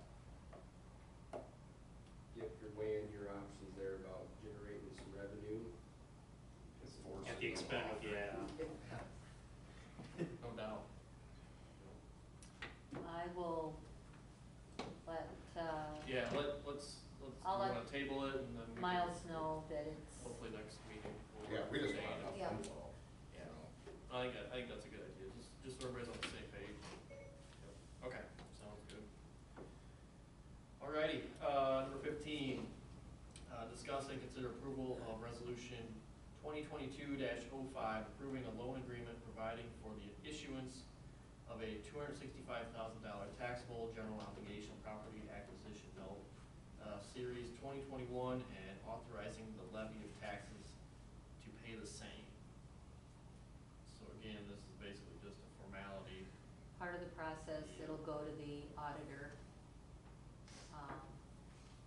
If you're weighing your options there about generating some revenue, It's forcing At the them expense off. of, yeah. No doubt. I will let, Yeah, let's, I'll we let wanna table it and then we can Miles know that it's, hopefully next meeting. we'll Yeah, we just say want it. enough Yeah. info, you Yeah. know. I think that's a good idea, just so everybody's on the same page. Okay, sounds good. Alrighty, number 15, discuss and consider approval of resolution 2022-05, approving a loan agreement providing for the issuance of a $265,000 taxable general obligation property acquisition note, series 2021, and authorizing the levy of taxes to pay the same. So again, this is basically just a formality. part of the process, it'll go to the auditor.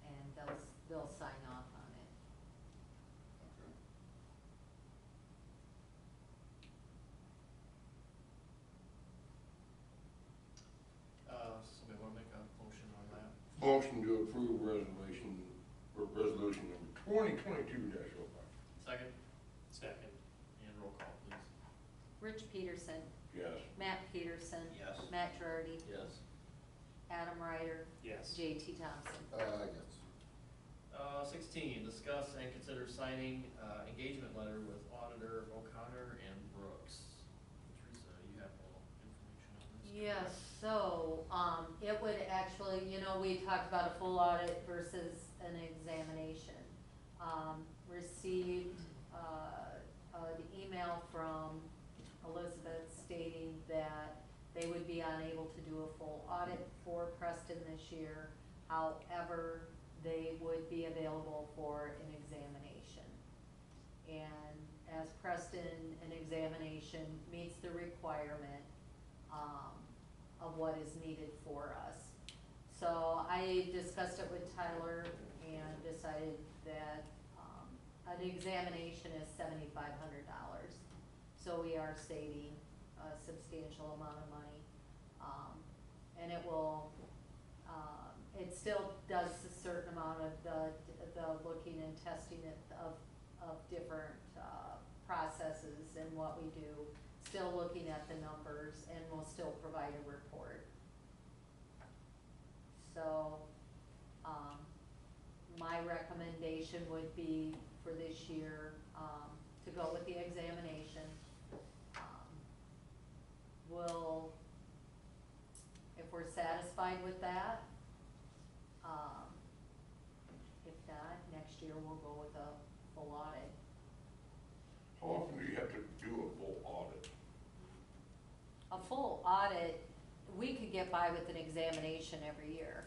And they'll sign off on it. Okay. Somebody wanna make a motion on that? Motion to approve resolution number 2022-05. Second, Second. and roll call, please. Rich Peterson, Yes. Matt Peterson. Yes. Matt Girardi, Yes. Adam Ryder, Yes. JT Thompson. Yes. 16, discuss and consider signing, engagement letter with Auditor O'Connor and Brooks. Teresa, you have all information on this? Yes, so, it would actually, you know, we talked about a full audit versus an examination. Received, an email from Elizabeth stating that they would be unable to do a full audit for Preston this year. However, they would be available for an examination. And as Preston, an examination meets the requirement, of what is needed for us. So I discussed it with Tyler and decided that, an examination is $7,500. So we are saving a substantial amount of money. And it will, it still does a certain amount of the looking and testing of different, processes and what we do. Still looking at the numbers and will still provide a report. So, my recommendation would be for this year, to go with the examination. We'll, if we're satisfied with that, if not, next year we'll go with a full audit. How often do you have to do a full audit? A full audit, we could get by with an examination every year,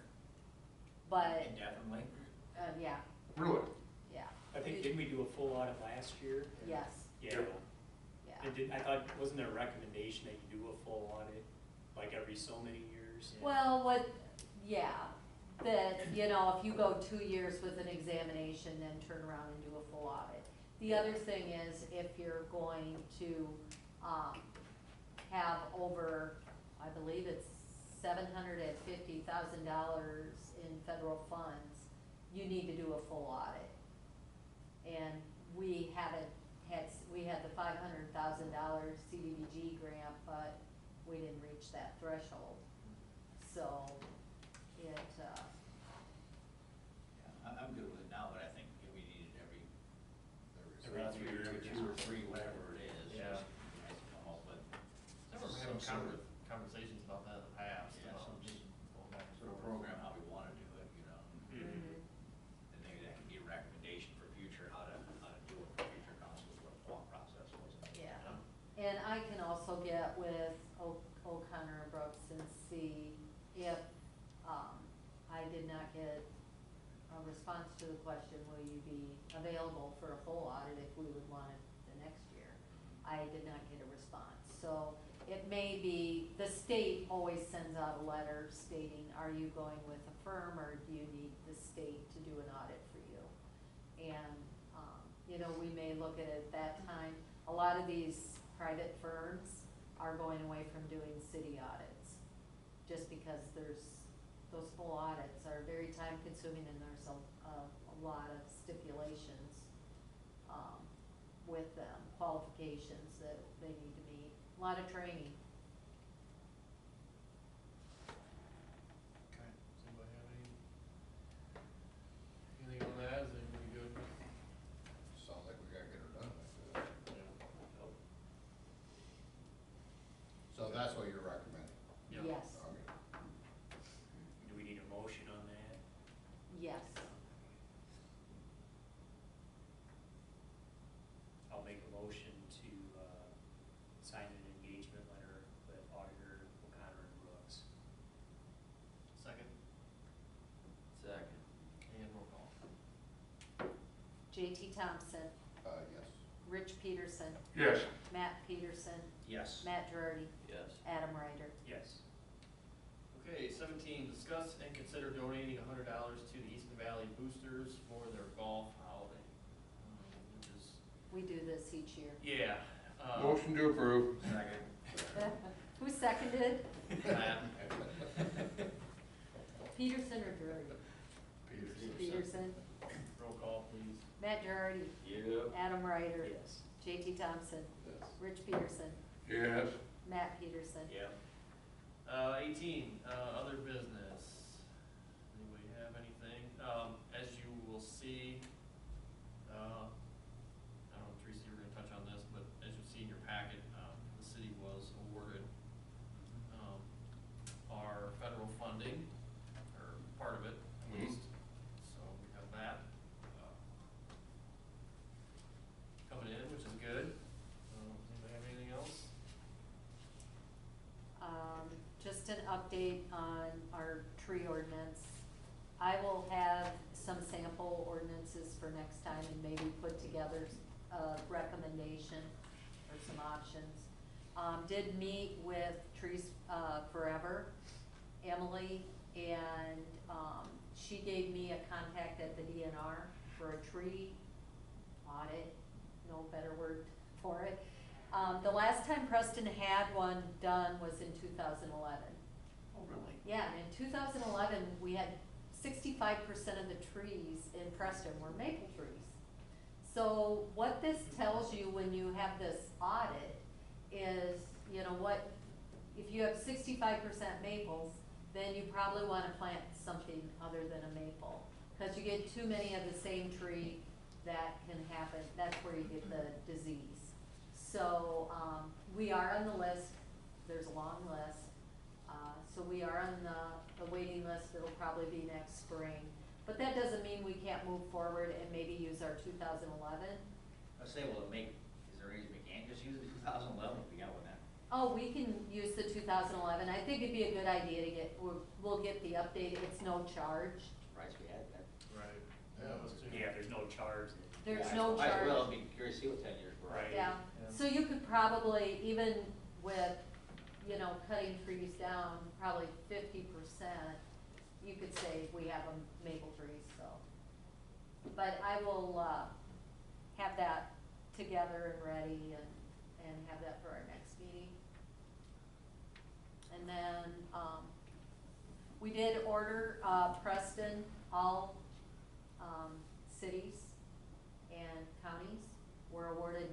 but, Indefinitely? yeah, Really? yeah. I think, didn't we do a full audit last year? Yes, Yeah. yeah. And did, I thought, wasn't there a recommendation that you do a full audit, like every so many years? Well, yeah, that, you know, if you go 2 years with an examination, then turn around and do a full audit. The other thing is, if you're going to, have over, I believe it's $750,000 in federal funds, you need to do a full audit. And we haven't had, we had the $500,000 CDBG grant, but we didn't reach that threshold. So, it, Yeah, I'm good with it now, but I think if we need it every two or three, whatever it is. Yeah. just be nice to come up with I remember having some sort of, conversations about that in the past, yeah, some just going back and sort of forth. program how we wanna do it, you know? mhm. And maybe that can be a recommendation for future, how to do it for future councils, what the thought process was. Yeah, and I can also get with O'Connor and Brooks and see if, I did not get a response to the question, will you be available for a full audit if we would want it the next year? I did not get a response, so it may be, the state always sends out a letter stating, are you going with a firm or do you need the state to do an audit for you? And, you know, we may look at it at that time. A lot of these private firms are going away from doing city audits, just because those full audits are very time consuming and there's a lot of stipulations, with them, qualifications that they need to meet, a lot of training. Okay, does anybody have anything on that, is anybody good? Sounds like we gotta get her done, I feel. Yeah. So that's what you're recommending? Yeah. Yes, Okay. Do we need a motion on that? yes. I'll make a motion to, sign an engagement letter with Auditor O'Connor and Brooks. Second, Second. and roll call. JT Thompson, Yes. Rich Peterson, Yes. Matt Peterson, Yes. Matt Girardi, Yes. Adam Ryder. Yes. Okay, 17, discuss and consider donating $100 to the Eastern Valley Boosters for their golf holiday, which is, We do this each year. yeah. Motion to approve. Second. Who seconded? Matt. Peterson or Girardi? Peterson. Roll call, please. Matt Girardi, Yep. Adam Ryder. Yes. JT Thompson, Yes. Rich Peterson, Yes. Matt Peterson. Yep. 18, other business. Anybody have anything? As you will see, I don't know, Teresa, you were gonna touch on this, but as you see in your packet, the city was awarded, our federal funding, or part of it, at least. So we have that, coming in, which is good. Anybody have anything else? Just an update on our tree ordinance. I will have some sample ordinances for next time and maybe put together a recommendation or some options. Did meet with Trees Forever, Emily, and, she gave me a contact at the DNR for a tree audit, no better word for it. The last time Preston had one done was in 2011. Oh, really? Yeah, and in 2011, we had 65% of the trees in Preston were maple trees. So what this tells you when you have this audit is, you know what, if you have 65% maples, then you probably wanna plant something other than a maple. Cause you get too many of the same tree, that can happen, that's where you get the disease. So, we are on the list, there's a long list. So we are on the waiting list, it'll probably be next spring. But that doesn't mean we can't move forward and maybe use our 2011. I say, well, is there a reason we can't just use the 2011 if we got one then? Oh, we can use the 2011, I think it'd be a good idea to get, we'll get the update, it's no charge. Surprised we had that. Right. Yeah, it was too. Yeah, there's no charge. There's Yeah, no I charge. will be curious to see what 10 years were. Right. Yeah, so you could probably, even with, you know, cutting trees down, probably 50%, you could say we have a maple trees, so. But I will, have that together and ready and have that for our next meeting. And then, we did order, Preston, all, cities and counties were awarded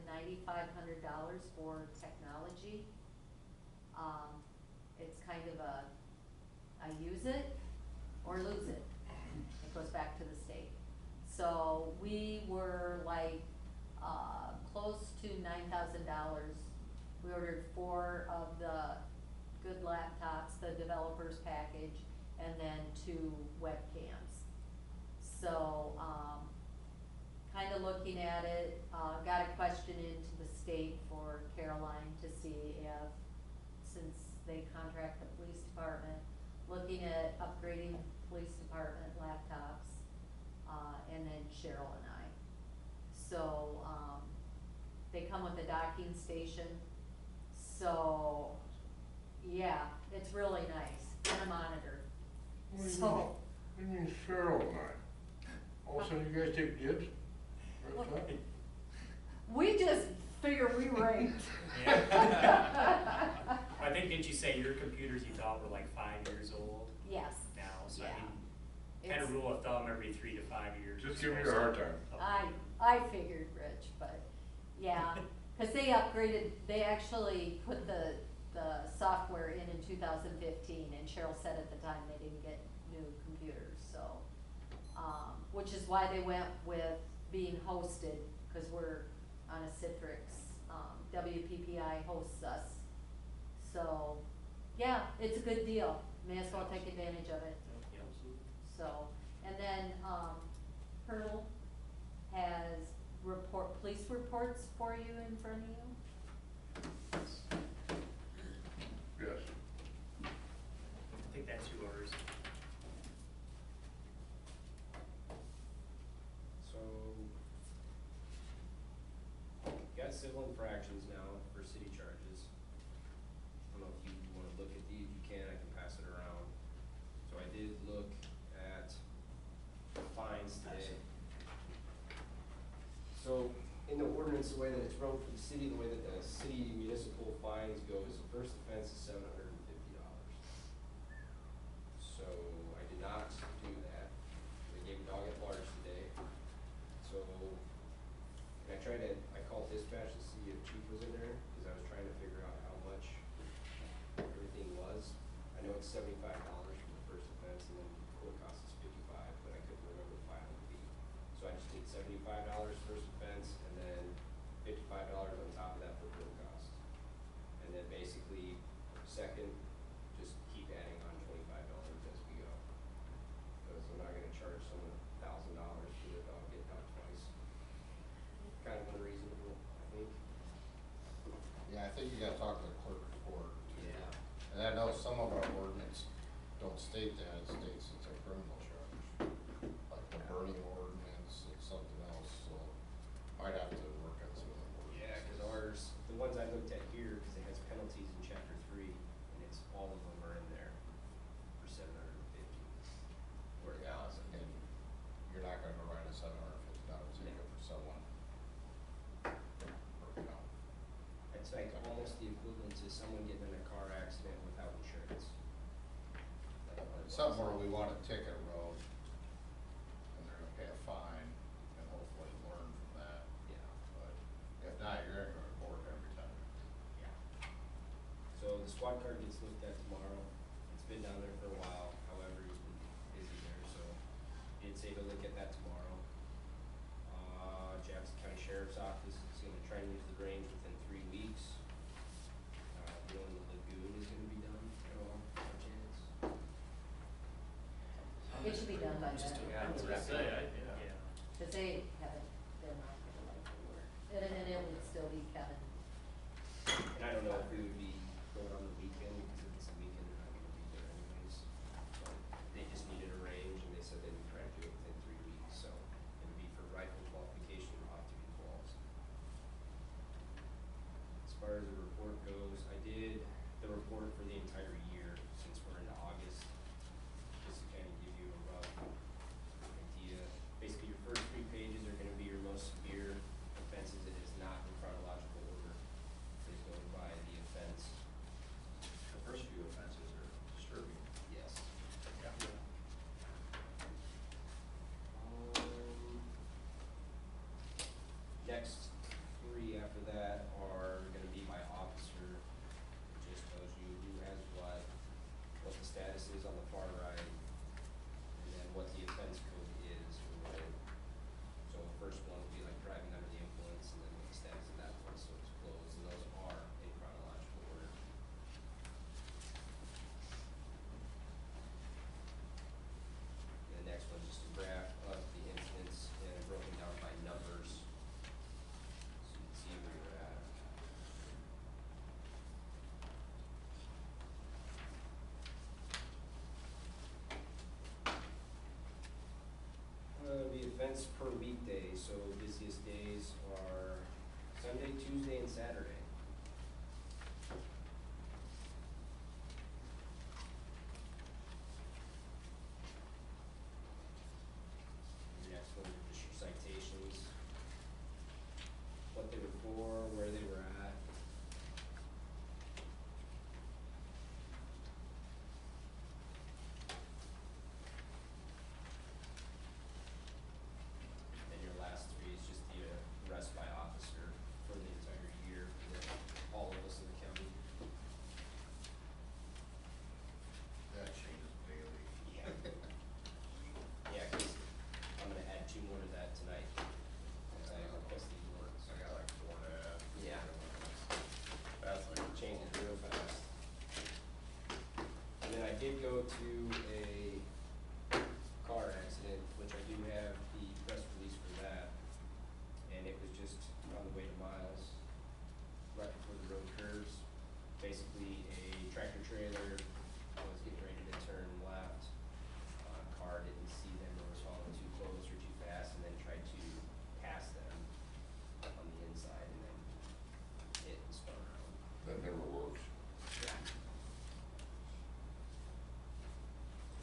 $9,500 for technology. of I use it or lose it. It goes back to the state. So we were like, close to $9,000. We ordered 4 of the good laptops, the developers package, and then 2 webcams. So, kinda looking at it, got a question into the state for Caroline to see if, since they contract the police department, looking at upgrading police department laptops, and then Cheryl and I. So, they come with a docking station, so, yeah, it's really nice, and a monitor. So, What do you mean Cheryl and I? All of a sudden you guys take dibs? Right up? we just figure we ranked. I think, didn't you say your computers you thought were like 5 years old Yes. now? So Yeah. I mean, kind of It's- rule of thumb every 3 to 5 years. Just give me a hard time. I figured, Rich, but, yeah, cause they upgraded, they actually put the software in 2015, and Cheryl said at the time they didn't get new computers, so, which is why they went with being hosted, cause we're on a Citrix, WPPI hosts us. So, yeah, it's a good deal, may as well take advantage of it. Yeah, absolutely. So, and then, Colonel has police reports for you in front of you? Yes. I think that's yours. So, got civil infractions now for city charges. I don't know if you wanna look at these, you can, I can pass it around. So I did look at fines today. So, in the ordinance, the way that it's wrote for the city, the way that the city municipal fines go is the first offense is $750. So, I did not do that. They gave a dog at large today. So, and I called dispatch to see if chief was in there, cause I was trying to figure out how much everything was. I know it's $75 for the first offense, and then court cost is $55, but I couldn't remember the filing fee. So I just did $75 first offense, and then $55 on top of that for court cost. And then basically, second, just keep adding on $25 as we go. Cause I'm not gonna charge someone $1,000 for their dog getting out twice. Kind of unreasonable, I think. Yeah, I think you gotta talk to the clerk of court. Yeah. And I know some of our ordinance don't state that, it states it's a criminal charge. Like the burning ordinance and something else, so might have to work on some of the ordinances. Yeah, cause ours, the ones I looked at here, cause it has penalties in chapter 3, and it's, all of them are in there for $750. Or Yeah, $1,000. and you're not gonna write a $750 ticket for someone. You know, It's like almost the equivalent to someone getting in a car accident without insurance. Like what it it's was. something where we want a ticket road, and they're gonna pay a fine, and hopefully learn from that. Yeah. But if not, you're gonna go to court every time. Yeah. So the squad car gets looked at tomorrow. It's been down there for a while, however, he's been busy there, so did say to look at that tomorrow. Jackson County Sheriff's Office is gonna try and use the range within 3 weeks. The one in the lagoon is gonna be done at all, by chance. It should be done by Just then, I was gonna say, yeah. Yeah. cause they haven't, they're not gonna like the work, and it would still be Kevin. And I don't know if we would be going on the weekend, because if it's a weekend, they're not gonna be there anyways. But they just needed a range, and they said they would try to do it within 3 weeks, so it would be for rifle qualification or optic quals. As far as the report goes, I did the report for the entire year, since we're into August, just to kind of give you a rough idea. Basically, your first 3 pages are events per weekday, so busiest days are Sunday, Tuesday, and Saturday. The next one are just your citations, what they were for, where they were at. And your last three is just the arrest by officer for the entire year for all of us in the county. That changes daily. Yeah. Yeah, 'cause I'm gonna add 2 more to that tonight, as I requested more. I got like 4 to add. Yeah. That's like. Changes real fast. And then I did go to a car accident, which I do have the press release for that. And it was just on the way to Miles, right before the road curves. Basically, a tractor trailer was getting ready to turn left. Car didn't see them or was following too close or too fast, and then tried to pass them on the inside and then hit and spun around. That never works.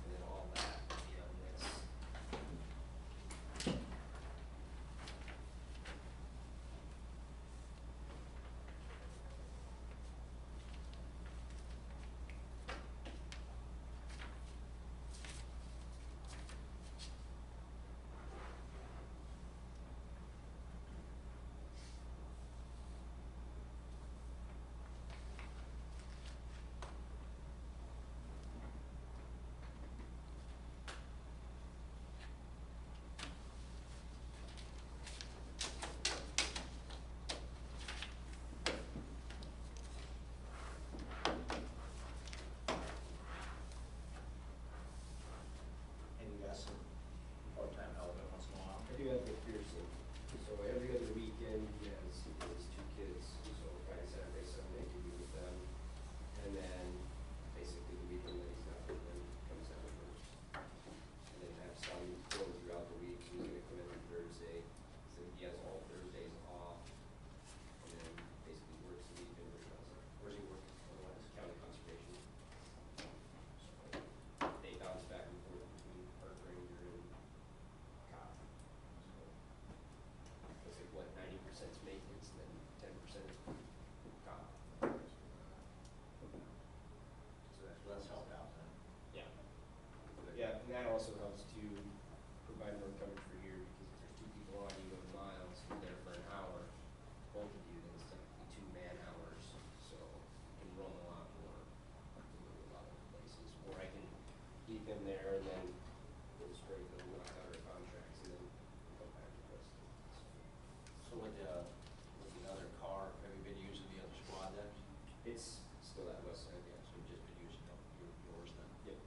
And then all that will be on this. And you got some part-time help every once in a while. I do have McPherson, so every other weekend, he has his 2 kids, so Friday, Saturday, Sunday, he be with them. And then, basically, the weekend that he's not with them, comes down with them. And then have some going throughout the week, he's gonna come in on Thursday, so he has all Thursdays off. And then basically works the weekend, or does it. Where's he working otherwise? County conservation. They bounce back and forth between park ranger and cop. So it's like what, 90% is maintenance and then 10% is cop. So that's helped out then. Yeah. Yeah, and that also helps to provide more coverage for here, because if there's 2 people on, you go to Miles, you're there for an hour, both of you, then it's technically 2 man-hours, so you can roam a lot more, go to a lot of places. Or I can leave him there and then go to Springfield, knock out our contracts, and then come back to Preston. So with the other car, have you been using the other squad then? It's still that west side, yeah. So you've just been using yours then? Yep.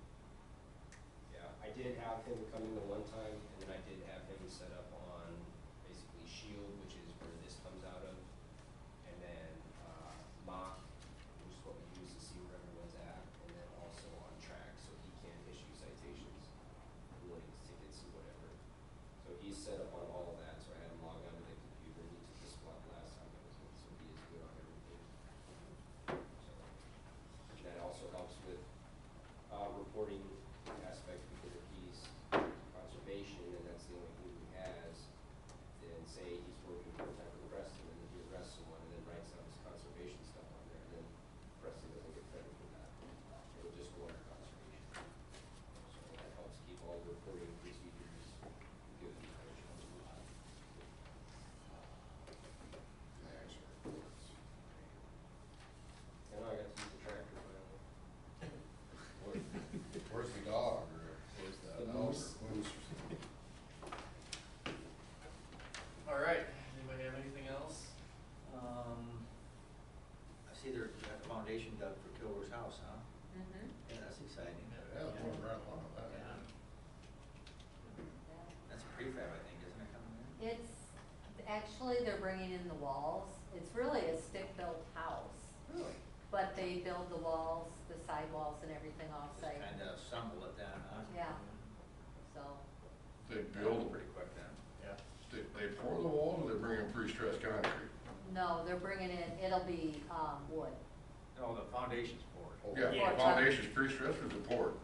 Yeah, I did have him come in the one time, and then I did have him set up on basically Shield, which is where this comes out of, and then Mock, which is what we use to see where everyone's at, and then also on track, so he can issue citations, warnings, tickets, or whatever. So he's set up on all of that, so I had him log onto the computer, and he took the squad last time I was in, so he is good on everything. So, and that also helps with reporting aspect, because if he's conservation and that's the only thing he has, then say he's working full-time for Preston and then he arrests someone and then writes down his conservation stuff on there, then Preston doesn't get credit for that. It'll just go under conservation. So that helps keep all the reporting procedures good. And I got to use the tractor finally. Where's the dog, or where's the The elk, moose. or moose? All right, anybody have anything else? I see they're at the foundation dug for Kilroy's house, huh? Mm-hmm. Yeah, that's exciting. Yeah, it's moving right along with that. Yeah. That's a prefab, I think, isn't it, coming in? It's, actually, they're bringing in the walls. It's really a stick-built house, Really? but they build the walls, the sidewalls and everything off-site. Just kind of assemble it then, huh? Yeah. So, They Build build, pretty quick then. They pour the walls or they bring in pre-stressed concrete? No, they're bringing in, it'll be, wood. No, the foundation's poured. Yeah, Yeah. the foundation's pre-stressed or is it poured?